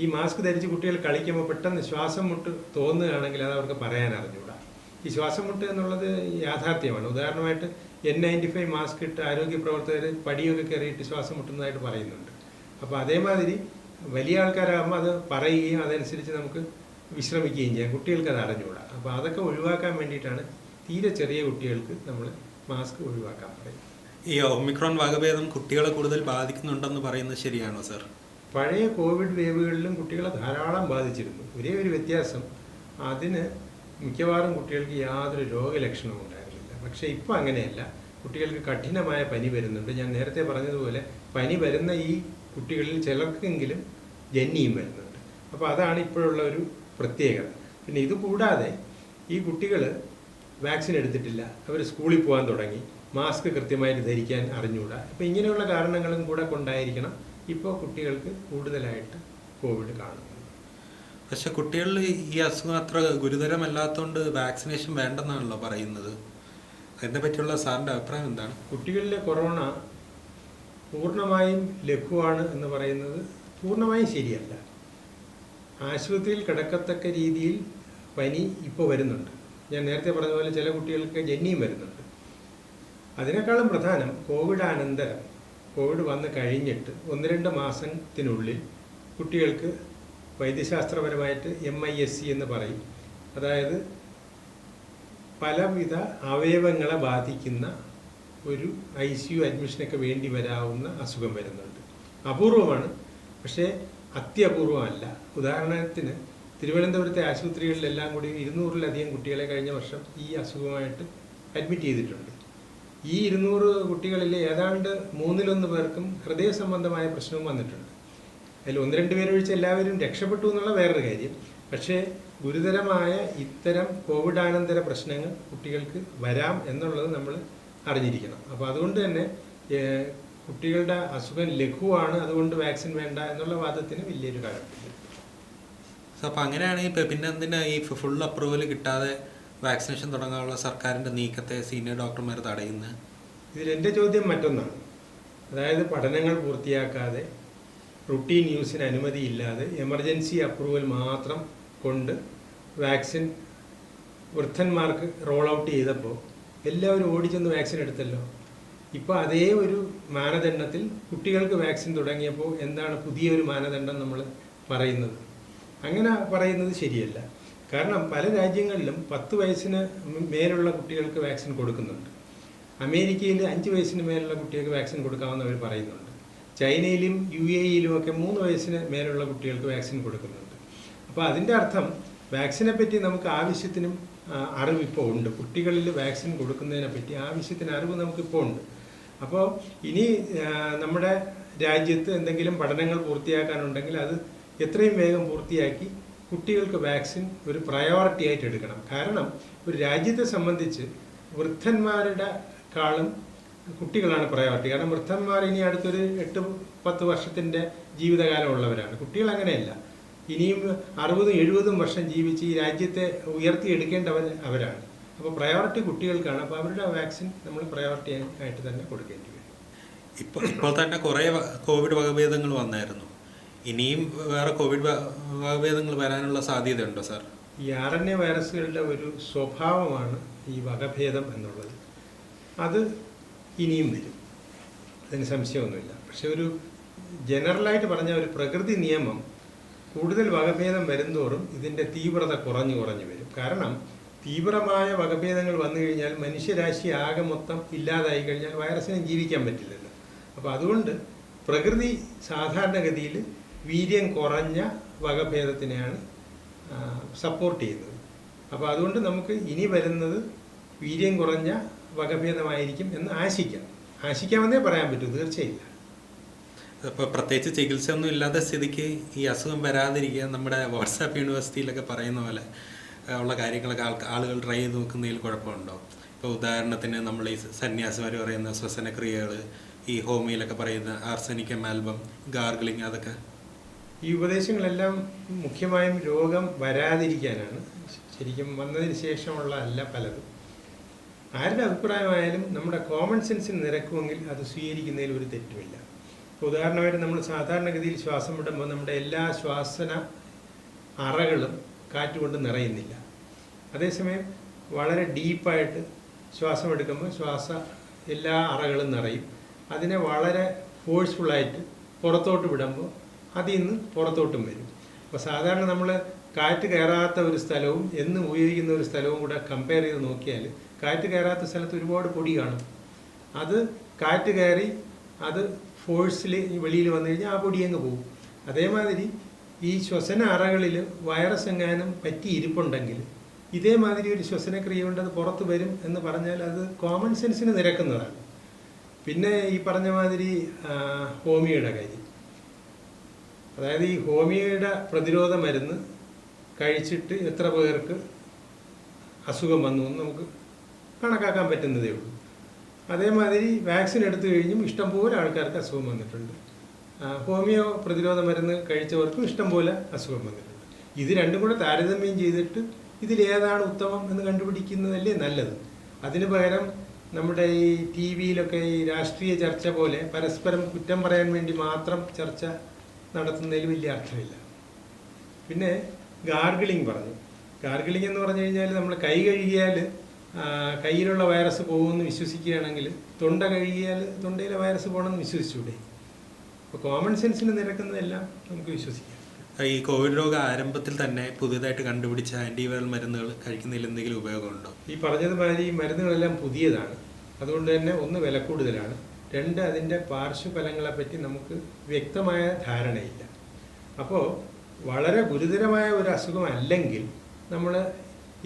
Speaker 2: ഈ മാസ്ക് ധരിച്ച് കുട്ടികൾ കളിക്കുമ്പോൾ പെട്ടെന്ന് ശ്വാസം മുട്ട് തോന്നുകയാണെങ്കിൽ അത് അവർക്ക് പറയാൻ അറിഞ്ഞുകൂടാ. ഈ ശ്വാസം മുട്ട് എന്നുള്ളത് യാഥാർത്ഥ്യമാണ്. ഉദാഹരണമായിട്ട് N95 മാസ്ക് ഇട്ട് ആരോഗ്യ പ്രവർത്തകർ പടിയൊക്കെ കയറിയിട്ട് ശ്വാസം മുട്ടുന്നതായിട്ട് പറയുന്നുണ്ട്. അപ്പോൾ അതേമാതിരി വലിയ ആൾക്കാരാകുമ്പോൾ അത് പറയുകയും അതനുസരിച്ച് നമുക്ക് വിശ്രമിക്കുകയും ചെയ്യാം. കുട്ടികൾക്ക് അത് അറിഞ്ഞുകൂടാ. അപ്പോൾ അതൊക്കെ ഒഴിവാക്കാൻ വേണ്ടിയിട്ടാണ് തീരെ ചെറിയ കുട്ടികൾക്ക് നമ്മൾ മാസ്ക് ഒഴിവാക്കാൻ പറയും.
Speaker 1: ഈ ഒമിക്രോൺ വകഭേദം കുട്ടികളെ കൂടുതൽ ബാധിക്കുന്നുണ്ടെന്ന് പറയുന്നത് ശരിയാണോ സാർ?
Speaker 2: പഴയ കോവിഡ് വേവുകളിലും കുട്ടികളെ ധാരാളം ബാധിച്ചിരുന്നു. ഒരേ ഒരു വ്യത്യാസം, അതിന് മിക്കവാറും കുട്ടികൾക്ക് യാതൊരു രോഗലക്ഷണവും ഉണ്ടായിരുന്നില്ല. പക്ഷേ ഇപ്പോൾ അങ്ങനെയല്ല. കുട്ടികൾക്ക് കഠിനമായ പനി വരുന്നുണ്ട്. ഞാൻ നേരത്തെ പറഞ്ഞതുപോലെ പനി വരുന്ന ഈ കുട്ടികളിൽ ചിലർക്കെങ്കിലും ജന്നിയും വരുന്നുണ്ട്. അപ്പോൾ അതാണ് ഇപ്പോഴുള്ള ഒരു പ്രത്യേകത. പിന്നെ ഇതുകൂടാതെ ഈ കുട്ടികൾ വാക്സിൻ എടുത്തിട്ടില്ല, അവർ സ്കൂളിൽ പോകാൻ തുടങ്ങി, മാസ്ക് കൃത്യമായിട്ട് ധരിക്കാൻ അറിഞ്ഞുകൂടാ. അപ്പോൾ ഇങ്ങനെയുള്ള കാരണങ്ങളും കൂടെ കൊണ്ടായിരിക്കണം ഇപ്പോൾ കുട്ടികൾക്ക് കൂടുതലായിട്ട് കോവിഡ് കാണുന്നത്.
Speaker 1: പക്ഷെ കുട്ടികളിൽ ഈ അസുഖം അത്ര ഗുരുതരമല്ലാത്തതുകൊണ്ട് വാക്സിനേഷൻ വേണ്ടെന്നാണല്ലോ പറയുന്നത്. അതിനെ പറ്റിയുള്ള സാറിൻ്റെ അഭിപ്രായം എന്താണ്?
Speaker 2: കുട്ടികളിലെ കൊറോണ പൂർണ്ണമായും ലഘുവാണ് എന്ന് പറയുന്നത് പൂർണ്ണമായും ശരിയല്ല. ആശുപത്രിയിൽ കിടക്കത്തക്ക രീതിയിൽ പനി ഇപ്പോൾ വരുന്നുണ്ട്. ഞാൻ നേരത്തെ പറഞ്ഞ പോലെ ചില കുട്ടികൾക്ക് ജന്നിയും വരുന്നുണ്ട്. അതിനേക്കാളും പ്രധാനം കോവിഡാനന്തരം, കോവിഡ് വന്ന് കഴിഞ്ഞിട്ട് 1-2 മാസത്തിനുള്ളിൽ കുട്ടികൾക്ക് വൈദ്യശാസ്ത്രപരമായിട്ട് MIS-C എന്ന് പറയും. അതായത് പലവിധ അവയവങ്ങളെ ബാധിക്കുന്ന ഒരു ICU അഡ്മിഷനൊക്കെ വേണ്ടി വരാവുന്ന അസുഖം വരുന്നുണ്ട്. അപൂർവമാണ്, പക്ഷേ അത്യപൂർവമല്ല. ഉദാഹരണത്തിന് തിരുവനന്തപുരത്തെ ആശുപത്രികളിലെല്ലാം കൂടി 200-ലധികം കുട്ടികളെ കഴിഞ്ഞ വർഷം ഈ അസുഖമായിട്ട് അഡ്മിറ്റ് ചെയ്തിട്ടുണ്ട്. ഈ 200 കുട്ടികളിൽ ഏതാണ്ട് 1/3 പേർക്കും ഹൃദയ സംബന്ധമായ പ്രശ്നവും വന്നിട്ടുണ്ട്. അതിൽ 1-2 പേരൊഴിച്ച് എല്ലാവരും രക്ഷപ്പെട്ടു എന്നുള്ള വേറൊരു കാര്യം. പക്ഷേ ഗുരുതരമായ ഇത്തരം കോവിഡാനന്തര പ്രശ്നങ്ങൾ കുട്ടികൾക്ക് വരാം എന്നുള്ളത് നമ്മൾ അറിഞ്ഞിരിക്കണം. അപ്പോൾ അതുകൊണ്ട് തന്നെ കുട്ടികളുടെ അസുഖം ലഘുവാണ്, അതുകൊണ്ട് വാക്സിൻ വേണ്ട എന്നുള്ള വാദത്തിന് വലിയൊരു കാര്യമില്ല.
Speaker 1: അപ്പോൾ അങ്ങനെയാണെങ്കിൽ പിന്നെ എന്തിനാ ഈ ഫുൾ അപ്രൂവൽ കിട്ടാതെ വാക്സിനേഷൻ തുടങ്ങാനുള്ള സർക്കാരിൻ്റെ നീക്കത്തെ സീനിയർ ഡോക്ടർമാർ തടയുന്നത്?
Speaker 2: ഇതിലെൻ്റെ ചോദ്യം മറ്റൊന്നാണ്. അതായത് പഠനങ്ങൾ പൂർത്തിയാക്കാതെ റുട്ടീൻ യൂസിന് അനുമതിയില്ലാതെ എമർജൻസി അപ്രൂവൽ മാത്രം കൊണ്ട് വാക്സിൻ വൃദ്ധന്മാർക്ക് റോൾ ഔട്ട് ചെയ്തപ്പോൾ എല്ലാവരും ഓടിച്ചെന്ന് വാക്സിൻ എടുത്തല്ലോ. ഇപ്പോൾ അതേ ഒരു മാനദണ്ഡത്തിൽ കുട്ടികൾക്ക് വാക്സിൻ തുടങ്ങിയപ്പോൾ എന്താണ് പുതിയൊരു മാനദണ്ഡം നമ്മൾ പറയുന്നത്? അങ്ങനെ പറയുന്നത് ശരിയല്ല. കാരണം പല രാജ്യങ്ങളിലും 10 വയസ്സിന് മേലുള്ള കുട്ടികൾക്ക് വാക്സിൻ കൊടുക്കുന്നുണ്ട്. അമേരിക്കയിൽ 5 വയസ്സിന് മേലുള്ള കുട്ടികൾക്ക് വാക്സിൻ കൊടുക്കാമെന്ന് അവർ പറയുന്നുണ്ട്. ചൈനയിലും UAE-യിലും ഒക്കെ 3 വയസ്സിന് മേലുള്ള കുട്ടികൾക്ക് വാക്സിൻ കൊടുക്കുന്നുണ്ട്. അപ്പോൾ അതിൻ്റെ അർത്ഥം വാക്സിനെ പറ്റി നമുക്ക് ആവശ്യത്തിനും അറിവ് ഇപ്പോൾ ഉണ്ട്. കുട്ടികളിൽ വാക്സിൻ കൊടുക്കുന്നതിനെ പറ്റി ആവശ്യത്തിന് അറിവ് നമുക്കിപ്പോൾ ഉണ്ട്. അപ്പോൾ ഇനി നമ്മുടെ രാജ്യത്ത് എന്തെങ്കിലും പഠനങ്ങൾ പൂർത്തിയാക്കാനുണ്ടെങ്കിൽ അത് എത്രയും വേഗം പൂർത്തിയാക്കി കുട്ടികൾക്ക് വാക്സിൻ ഒരു പ്രയോറിറ്റി ആയിട്ട് എടുക്കണം. കാരണം ഒരു രാജ്യത്തെ സംബന്ധിച്ച് വൃദ്ധന്മാരുടെ കാളും കുട്ടികളാണ് പ്രയോറിറ്റി. കാരണം വൃദ്ധന്മാർ ഇനി അടുത്തൊരു 8-10 വർഷത്തിൻ്റെ ജീവിതകാലം ഉള്ളവരാണ്. കുട്ടികൾ അങ്ങനെയല്ല. ഇനിയും 60-70 വർഷം ജീവിച്ച് ഈ രാജ്യത്തെ ഉയർത്തിയെടുക്കേണ്ടവർ അവരാണ്. അപ്പോൾ പ്രയോറിറ്റി കുട്ടികൾക്കാണ്. അപ്പോൾ അവരുടെ വാക്സിൻ നമ്മൾ പ്രയോറിറ്റി ആയിട്ട് തന്നെ കൊടുക്കേണ്ടി വരും.
Speaker 1: ഇപ്പോൾ തന്നെ കുറേ കോവിഡ് വകഭേദങ്ങൾ വന്നായിരുന്നു. ഇനിയും വേറെ കോവിഡ് വകഭേദങ്ങൾ വരാനുള്ള സാധ്യതയുണ്ടോ സാർ?
Speaker 2: ഈ RNA വൈറസുകളുടെ ഒരു സ്വഭാവമാണ് ഈ വകഭേദം എന്നുള്ളത്. അത് ഇനിയും വരും, അതിന് സംശയമൊന്നുമില്ല. പക്ഷെ ഒരു ജനറലായിട്ട് പറഞ്ഞ ഒരു പ്രകൃതി നിയമം, കൂടുതൽ വകഭേദം വരുന്തോറും ഇതിൻ്റെ തീവ്രത കുറഞ്ഞു വരും. കാരണം തീവ്രമായ വകഭേദങ്ങൾ വന്നു കഴിഞ്ഞാൽ മനുഷ്യരാശി ആകെ മൊത്തം ഇല്ലാതായി കഴിഞ്ഞാൽ വൈറസിന് ജീവിക്കാൻ പറ്റില്ലല്ലോ. അപ്പോൾ അതുകൊണ്ട് പ്രകൃതി സാധാരണഗതിയിൽ വീര്യം കുറഞ്ഞ വകഭേദത്തിനെയാണ് സപ്പോർട്ട് ചെയ്യുന്നത്. അപ്പോൾ അതുകൊണ്ട് നമുക്ക് ഇനി വരുന്നത് വീര്യം കുറഞ്ഞ വകഭേദമായിരിക്കും എന്ന് ആശിക്കാമെന്നേ പറയാൻ പറ്റൂ, തീർച്ചയില്ല.
Speaker 1: ഇപ്പോൾ പ്രത്യേകിച്ച് ചികിത്സയൊന്നും ഇല്ലാത്ത സ്ഥിതിക്ക് ഈ അസുഖം വരാതിരിക്കുക നമ്മുടെ വാട്സാപ്പ് യൂണിവേഴ്സിറ്റിയിലൊക്കെ പറയുന്ന പോലെ ഉള്ള കാര്യങ്ങളൊക്കെ ആളുകൾ ട്രൈ ചെയ്ത് നോക്കുന്നതിൽ കുഴപ്പമുണ്ടോ? ഇപ്പോൾ ഉദാഹരണത്തിന് നമ്മൾ ഈ സന്യാസിമാർ പറയുന്ന ശ്വസനക്രിയകൾ, ഈ ഹോമിയിലൊക്കെ പറയുന്ന ആർസനിക്കം ആൽബം, ഗാർഗിളിങ്, അതൊക്കെ
Speaker 2: ഈ ഉപദേശങ്ങളെല്ലാം മുഖ്യമായും രോഗം വരാതിരിക്കാനാണ്. ശരിക്കും വന്നതിന് ശേഷമുള്ള അല്ല പലതും. ആരുടെ അഭിപ്രായമായാലും നമ്മുടെ കോമൺ സെൻസിന് നിരക്കുമെങ്കിൽ അത് സ്വീകരിക്കുന്നതിൽ ഒരു തെറ്റുമില്ല. ഉദാഹരണമായിട്ട് നമ്മൾ സാധാരണഗതിയിൽ ശ്വാസം വിടുമ്പോൾ നമ്മുടെ എല്ലാ ശ്വാസന അറകളും കാറ്റുകൊണ്ട് നിറയുന്നില്ല. അതേസമയം വളരെ ഡീപ്പായിട്ട് ശ്വാസം എടുക്കുമ്പോൾ എല്ലാ അറകളും നിറയും. അതിനെ വളരെ ഫോഴ്സ്ഫുള്ളായിട്ട് പുറത്തോട്ട് വിടുമ്പോൾ അതിൽ നിന്ന് പുറത്തോട്ടും വരും. അപ്പോൾ സാധാരണ നമ്മൾ കാറ്റ് കയറാത്ത ഒരു സ്ഥലവും എന്നും ഉപയോഗിക്കുന്ന ഒരു സ്ഥലവും കൂടെ കമ്പയർ ചെയ്ത് നോക്കിയാൽ കാറ്റ് കയറാത്ത സ്ഥലത്ത് ഒരുപാട് പൊടി കാണും. അത് കാറ്റ് കയറി അത് ഫോഴ്സിൽ വെളിയിൽ വന്നു കഴിഞ്ഞാൽ ആ പൊടി അങ്ങ് പോകും. അതേമാതിരി ഈ ശ്വസന അറകളിൽ വൈറസ് എങ്ങാനും പറ്റി ഇരിപ്പുണ്ടെങ്കിൽ ഇതേമാതിരി ഒരു ശ്വസനക്രിയ കൊണ്ട് അത് പുറത്ത് വരും എന്ന് പറഞ്ഞാൽ അത് കോമൺ സെൻസിന് നിരക്കുന്നതാണ്. പിന്നെ ഈ പറഞ്ഞ മാതിരി ഹോമിയോയുടെ കാര്യം, അതായത് ഈ ഹോമിയോയുടെ പ്രതിരോധ മരുന്ന് കഴിച്ചിട്ട് എത്ര പേർക്ക് അസുഖം വന്നു എന്ന് നമുക്ക് കണക്കാക്കാൻ പറ്റുന്നതേ ഉള്ളൂ. അതേമാതിരി വാക്സിൻ എടുത്തു കഴിഞ്ഞും ഇഷ്ടംപോലെ ആൾക്കാർക്ക് അസുഖം വന്നിട്ടുണ്ട്. ഹോമിയോ പ്രതിരോധ മരുന്ന് കഴിച്ചവർക്കും ഇഷ്ടംപോലെ അസുഖം വന്നിട്ടുണ്ട്. ഇത് രണ്ടും കൂടെ താരതമ്യം ചെയ്തിട്ട് ഇതിലേതാണ് ഉത്തമം എന്ന് കണ്ടുപിടിക്കുന്നതല്ലേ നല്ലത്. അതിന് പകരം നമ്മുടെ ഈ TV-യിലൊക്കെ ഈ രാഷ്ട്രീയ ചർച്ച പോലെ പരസ്പരം കുറ്റം പറയാൻ വേണ്ടി മാത്രം ചർച്ച നടത്തുന്നതിൽ വലിയ അർത്ഥമില്ല. പിന്നെ ഗാർഗിളിങ് പറഞ്ഞു. ഗാർഗിളിങ് എന്ന് പറഞ്ഞു കഴിഞ്ഞാൽ നമ്മൾ കൈ കഴുകിയാൽ കയ്യിലുള്ള വൈറസ് പോകുമെന്ന് വിശ്വസിക്കുകയാണെങ്കിൽ തൊണ്ട കഴുകിയാൽ തൊണ്ടയിലെ വൈറസ് പോകണമെന്ന് വിശ്വസിച്ചൂടെ? അപ്പോൾ കോമൺ സെൻസിന് നിരക്കുന്നതെല്ലാം നമുക്ക് വിശ്വസിക്കാം.
Speaker 1: ഈ കോവിഡ് രോഗ ആരംഭത്തിൽ തന്നെ പുതിയതായിട്ട് കണ്ടുപിടിച്ച ആൻറ്റിവൈറൽ മരുന്നുകൾ കഴിക്കുന്നതിൽ എന്തെങ്കിലും ഉപയോഗമുണ്ടോ?
Speaker 2: ഈ പറഞ്ഞതുമാതിരി ഈ മരുന്നുകളെല്ലാം പുതിയതാണ്. അതുകൊണ്ട് തന്നെ ഒന്ന് വില കൂടുതലാണ്, രണ്ട് അതിൻ്റെ പാർശ്വഫലങ്ങളെപ്പറ്റി നമുക്ക് വ്യക്തമായ ധാരണയില്ല. അപ്പോൾ വളരെ ഗുരുതരമായ ഒരു അസുഖമല്ലെങ്കിൽ നമ്മൾ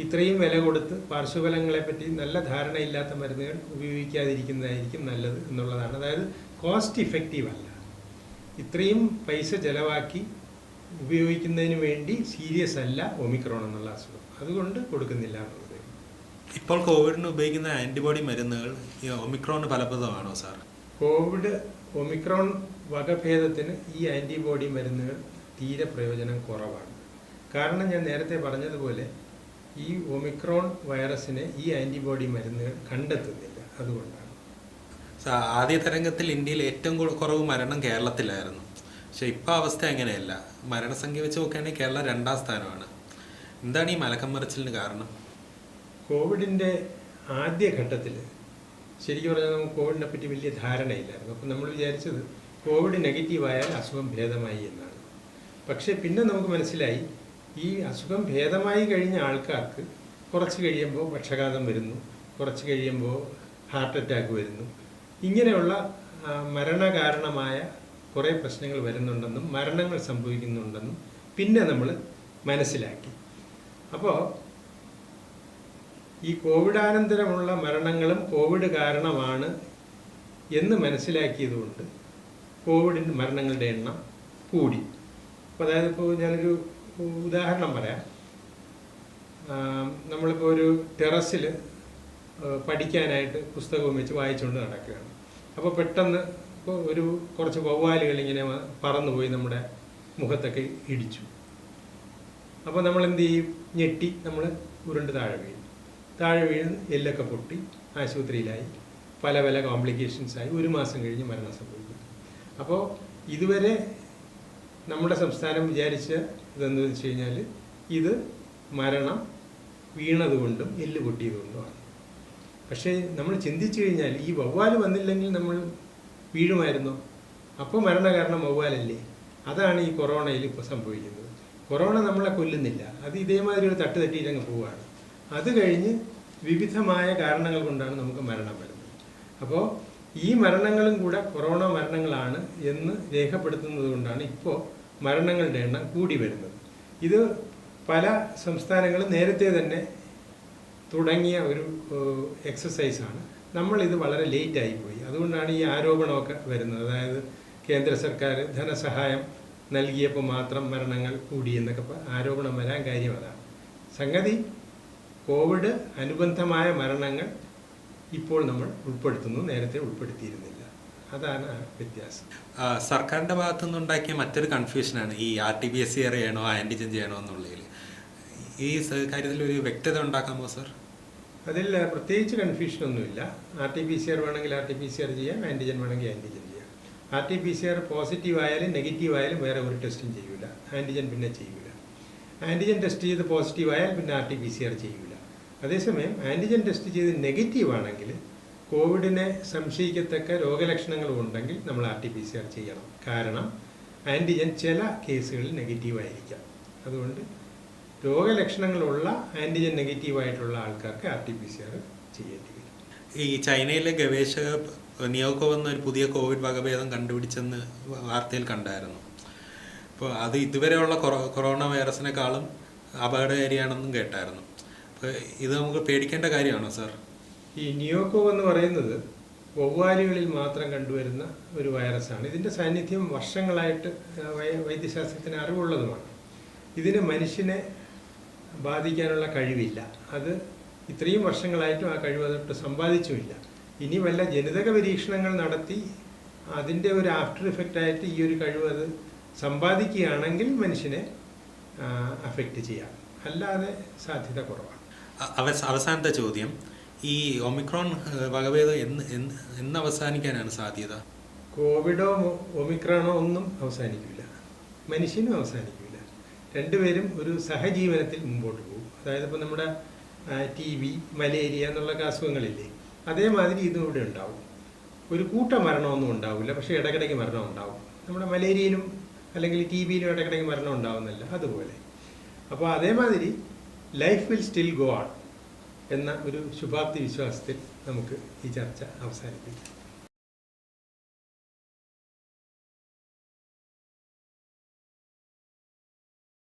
Speaker 2: ഇത്രയും വില കൊടുത്ത് പാർശ്വഫലങ്ങളെപ്പറ്റി നല്ല ധാരണയില്ലാത്ത മരുന്നുകൾ ഉപയോഗിക്കാതിരിക്കുന്നതായിരിക്കും നല്ലത് എന്നുള്ളതാണ്. അതായത് കോസ്റ്റ് ഇഫക്റ്റീവ് അല്ല, ഇത്രയും പൈസ ചിലവാക്കി ഉപയോഗിക്കുന്നതിന് വേണ്ടി സീരിയസ് അല്ല ഒമിക്രോൺ എന്നുള്ള അസുഖം, അതുകൊണ്ട് കൊടുക്കുന്നില്ല എന്നുള്ളത്.
Speaker 1: ഇപ്പോൾ കോവിഡിന് ഉപയോഗിക്കുന്ന ആൻറ്റിബോഡി മരുന്നുകൾ ഈ ഒമിക്രോൺ ഫലപ്രദമാണോ സാർ?
Speaker 2: കോവിഡ് ഒമിക്രോൺ വകഭേദത്തിന് ഈ ആൻറ്റിബോഡി മരുന്നുകൾ തീരെ പ്രയോജനം കുറവാണ്. കാരണം ഞാൻ നേരത്തെ പറഞ്ഞതുപോലെ ഈ ഒമിക്രോൺ വൈറസിനെ ഈ ആൻറ്റിബോഡി മരുന്നുകൾ കണ്ടെത്തുന്നില്ല, അതുകൊണ്ടാണ്.
Speaker 1: ആദ്യ തരംഗത്തിൽ ഇന്ത്യയിൽ ഏറ്റവും കുറവ് മരണം കേരളത്തിലായിരുന്നു. പക്ഷെ ഇപ്പോൾ അവസ്ഥ അങ്ങനെയല്ല. മരണസംഖ്യ വെച്ച് നോക്കുകയാണെങ്കിൽ കേരളം 2ാം സ്ഥാനമാണ്. എന്താണ് ഈ മലക്കം മറിച്ചിലിന് കാരണം?
Speaker 2: കോവിഡിൻ്റെ ആദ്യഘട്ടത്തിൽ ശരിക്കും പറഞ്ഞാൽ നമുക്ക് കോവിഡിനെ പറ്റി വലിയ ധാരണയില്ലായിരുന്നു. അപ്പം നമ്മൾ വിചാരിച്ചത് കോവിഡ് നെഗറ്റീവായാൽ അസുഖം ഭേദമായി എന്നാണ്. പക്ഷേ പിന്നെ നമുക്ക് മനസ്സിലായി ഈ അസുഖം ഭേദമായി കഴിഞ്ഞ ആൾക്കാർക്ക് കുറച്ച് കഴിയുമ്പോൾ പക്ഷാഘാതം വരുന്നു, കുറച്ച് കഴിയുമ്പോൾ ഹാർട്ട് അറ്റാക്ക് വരുന്നു, ഇങ്ങനെയുള്ള മരണകാരണമായ കുറേ പ്രശ്നങ്ങൾ വരുന്നുണ്ടെന്നും മരണങ്ങൾ സംഭവിക്കുന്നുണ്ടെന്നും പിന്നെ നമ്മൾ മനസ്സിലാക്കി. അപ്പോൾ ഈ കോവിഡാനന്തരമുള്ള മരണങ്ങളും കോവിഡ് കാരണമാണ് എന്ന് മനസ്സിലാക്കിയതുകൊണ്ട് കോവിഡിൻ്റെ മരണങ്ങളുടെ എണ്ണം കൂടി. അപ്പോൾ അതായത് ഇപ്പോൾ ഞാനൊരു ഉദാഹരണം പറയാം. നമ്മളിപ്പോൾ ഒരു ടെറസിൽ പഠിക്കാനായിട്ട് പുസ്തകവും വെച്ച് വായിച്ചുകൊണ്ട് നടക്കുകയാണ്. അപ്പോൾ പെട്ടെന്ന് ഇപ്പോൾ കുറച്ച് വവ്വാലുകൾ ഇങ്ങനെ പറന്നുപോയി നമ്മുടെ മുഖത്തൊക്കെ ഇടിച്ചു. അപ്പോൾ നമ്മൾ എന്ത് ചെയ്യും? ഞെട്ടി നമ്മൾ ഉരുണ്ട് താഴെ വീണ് എല്ലൊക്കെ പൊട്ടി ആശുപത്രിയിലായി, പല പല കോംപ്ലിക്കേഷൻസായി 1 മാസം കഴിഞ്ഞ് മരണം സംഭവിക്കും. അപ്പോൾ ഇതുവരെ നമ്മുടെ സംസ്ഥാനം വിചാരിച്ച ഇതെന്തെന്ന് വെച്ച് കഴിഞ്ഞാൽ ഇത് മരണം വീണതുകൊണ്ടും എല്ല് പൊട്ടിയതുകൊണ്ടുമാണ്. പക്ഷേ നമ്മൾ ചിന്തിച്ചു കഴിഞ്ഞാൽ ഈ വവ്വാൽ വന്നില്ലെങ്കിൽ നമ്മൾ വീഴുമായിരുന്നോ? അപ്പോൾ മരണകാരണം വവ്വാലല്ലേ? അതാണ് ഈ കൊറോണയിൽ ഇപ്പോൾ സംഭവിക്കുന്നത്. കൊറോണ നമ്മളെ കൊല്ലുന്നില്ല, അത് ഇതേമാതിരി ഒരു തട്ട് തട്ടിയിട്ടങ്ങ് പോവുകയാണ്. അത് കഴിഞ്ഞ് വിവിധമായ കാരണങ്ങൾ കൊണ്ടാണ് നമുക്ക് മരണം വരുന്നത്. അപ്പോൾ ഈ മരണങ്ങളും കൂടെ കൊറോണ മരണങ്ങളാണ് എന്ന് രേഖപ്പെടുത്തുന്നത് കൊണ്ടാണ് ഇപ്പോൾ മരണങ്ങളുടെ എണ്ണം കൂടി വരുന്നത്. ഇത് പല സംസ്ഥാനങ്ങളും നേരത്തെ തന്നെ തുടങ്ങിയ ഒരു എക്സസൈസാണ്. നമ്മളിത് വളരെ ലേറ്റായിപ്പോയി. അതുകൊണ്ടാണ് ഈ ആരോപണമൊക്കെ വരുന്നത്. അതായത് കേന്ദ്ര സർക്കാർ ധനസഹായം നൽകിയപ്പോൾ മാത്രം മരണങ്ങൾ കൂടി എന്നൊക്കെ ആരോപണം വരാൻ കാര്യം അതാണ്. സംഗതി കോവിഡ് അനുബന്ധമായ മരണങ്ങൾ ഇപ്പോൾ നമ്മൾ ഉൾപ്പെടുത്തുന്നു, നേരത്തെ ഉൾപ്പെടുത്തിയിരുന്നില്ല. അതാണ് വ്യത്യാസം.
Speaker 1: സർക്കാരിൻ്റെ ഭാഗത്തു നിന്നുണ്ടാക്കിയ മറ്റൊരു കൺഫ്യൂഷനാണ് ഈ RT-PCR ചെയ്യണോ ആൻറ്റിജൻ ചെയ്യണോ എന്നുള്ളതിൽ. ഈ കാര്യത്തിൽ ഒരു വ്യക്തത ഉണ്ടാക്കാമോ സർ?
Speaker 2: അതിൽ പ്രത്യേകിച്ച് കൺഫ്യൂഷനൊന്നുമില്ല. RT-PCR വേണമെങ്കിൽ RT-PCR ചെയ്യാം, ആൻറ്റിജൻ വേണമെങ്കിൽ ആൻറ്റിജൻ ചെയ്യാം. RT-PCR പോസിറ്റീവ് ആയാലും നെഗറ്റീവ് ആയാലും വേറെ ഒരു ടെസ്റ്റും ചെയ്യൂല, ആൻറ്റിജൻ പിന്നെ ചെയ്യൂല. ആൻറ്റിജൻ ടെസ്റ്റ് ചെയ്ത് പോസിറ്റീവ് ആയാൽ പിന്നെ RT-PCR ചെയ്യൂല. അതേസമയം ആൻറ്റിജൻ ടെസ്റ്റ് ചെയ്ത് നെഗറ്റീവ് ആണെങ്കിൽ കോവിഡിനെ സംശയിക്കത്തക്ക രോഗലക്ഷണങ്ങൾ ഉണ്ടെങ്കിൽ നമ്മൾ RT-PCR ചെയ്യണം. കാരണം ആൻറ്റിജൻ ചില കേസുകളിൽ നെഗറ്റീവായിരിക്കാം. അതുകൊണ്ട് രോഗലക്ഷണങ്ങളുള്ള ആൻറ്റിജൻ നെഗറ്റീവായിട്ടുള്ള ആൾക്കാർക്ക് RT-PCR ചെയ്യേണ്ടി വരും.
Speaker 1: ഈ ചൈനയിലെ ഗവേഷകർ നിയോക്കോ എന്നൊരു പുതിയ കോവിഡ് വകഭേദം കണ്ടുപിടിച്ചെന്ന് വാർത്തയിൽ കണ്ടായിരുന്നു. അപ്പോൾ അത് ഇതുവരെയുള്ള കൊറോണ വൈറസിനെക്കാളും അപകടകാരിയാണെന്നും കേട്ടായിരുന്നു. അപ്പോൾ ഇത് നമുക്ക് പേടിക്കേണ്ട കാര്യമാണോ സാർ?
Speaker 2: ഈ നിയോക്കോ എന്ന് പറയുന്നത് വവ്വാലുകളിൽ മാത്രം കണ്ടുവരുന്ന ഒരു വൈറസാണ്. ഇതിൻ്റെ സാന്നിധ്യം വർഷങ്ങളായിട്ട് വൈദ്യശാസ്ത്രത്തിന് അറിവുള്ളതുമാണ്. ഇതിന് മനുഷ്യനെ ബാധിക്കാനുള്ള കഴിവില്ല. അത് ഇത്രയും വർഷങ്ങളായിട്ടും ആ കഴിവ് അതൊട്ട് സമ്പാദിച്ചുമില്ല. ഇനി വല്ല ജനിതക പരീക്ഷണങ്ങൾ നടത്തി അതിൻ്റെ ഒരു ആഫ്റ്റർ ഇഫക്റ്റായിട്ട് ഈ ഒരു കഴിവ് അത് സമ്പാദിക്കുകയാണെങ്കിൽ മനുഷ്യനെ അഫക്റ്റ് ചെയ്യാം, അല്ലാതെ സാധ്യത കുറവാണ്.
Speaker 1: അവസാനത്തെ ചോദ്യം, ഈ ഒമിക്രോൺ വകഭേദം എന്ന് അവസാനിക്കാനാണ് സാധ്യത?
Speaker 2: കോവിഡോ ഒമിക്രോണോ ഒന്നും അവസാനിക്കില്ല, മനുഷ്യനും അവസാനിക്കില്ല. രണ്ടുപേരും ഒരു സഹജീവനത്തിൽ മുമ്പോട്ട് പോകും. അതായത് ഇപ്പോൾ നമ്മുടെ TB, മലേറിയ എന്നുള്ള അസുഖങ്ങളില്ലേ, അതേമാതിരി ഇതും ഇവിടെ ഉണ്ടാവും. ഒരു കൂട്ട മരണമൊന്നും ഉണ്ടാവില്ല, പക്ഷേ ഇടയ്ക്കിടയ്ക്ക് മരണം ഉണ്ടാവും. നമ്മുടെ മലേറിയയിലും അല്ലെങ്കിൽ TBയിലും ഇടയ്ക്കിടയ്ക്ക് മരണം ഉണ്ടാവുന്നില്ല, അതുപോലെ. അപ്പോൾ അതേമാതിരി life will still go on എന്ന ഒരു ശുഭാപ്തി വിശ്വാസത്തിൽ നമുക്ക് ഈ ചർച്ച അവസാനിപ്പിക്കാം.